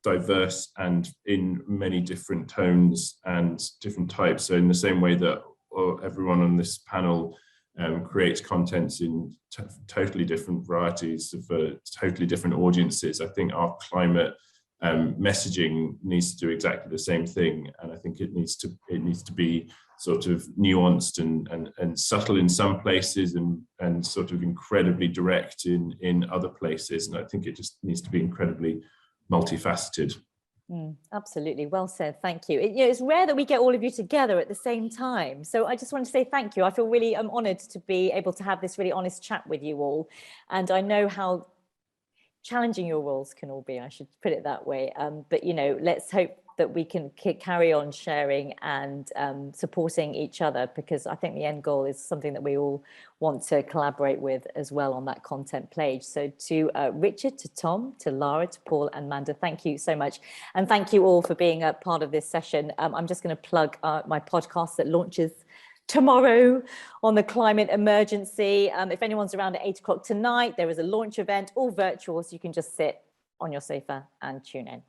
diverse and in many different tones and different types. So in the same way that everyone on this panel creates contents in totally different varieties for totally different audiences, I think our climate messaging needs to do exactly the same thing. And I think it needs to be sort of nuanced and subtle in some places and sort of incredibly direct in other places. And I think it just needs to be incredibly multifaceted. Absolutely, well said, thank you. It's rare that we get all of you together at the same time, so I just want to say thank you. I feel really honoured to be able to have this really honest chat with you all, and I know how challenging your roles can all be, I should put it that way, but let's hope that we can carry on sharing and supporting each other, because I think the end goal is something that we all want to collaborate with as well on that content page. So to Richard, to Tom, to Lara, to Paul and Manda, thank you so much. And thank you all for being a part of this session. I'm just going to plug my podcast that launches tomorrow on the climate emergency. If anyone's around at 8 o'clock tonight, there is a launch event, all virtual, so you can just sit on your sofa and tune in.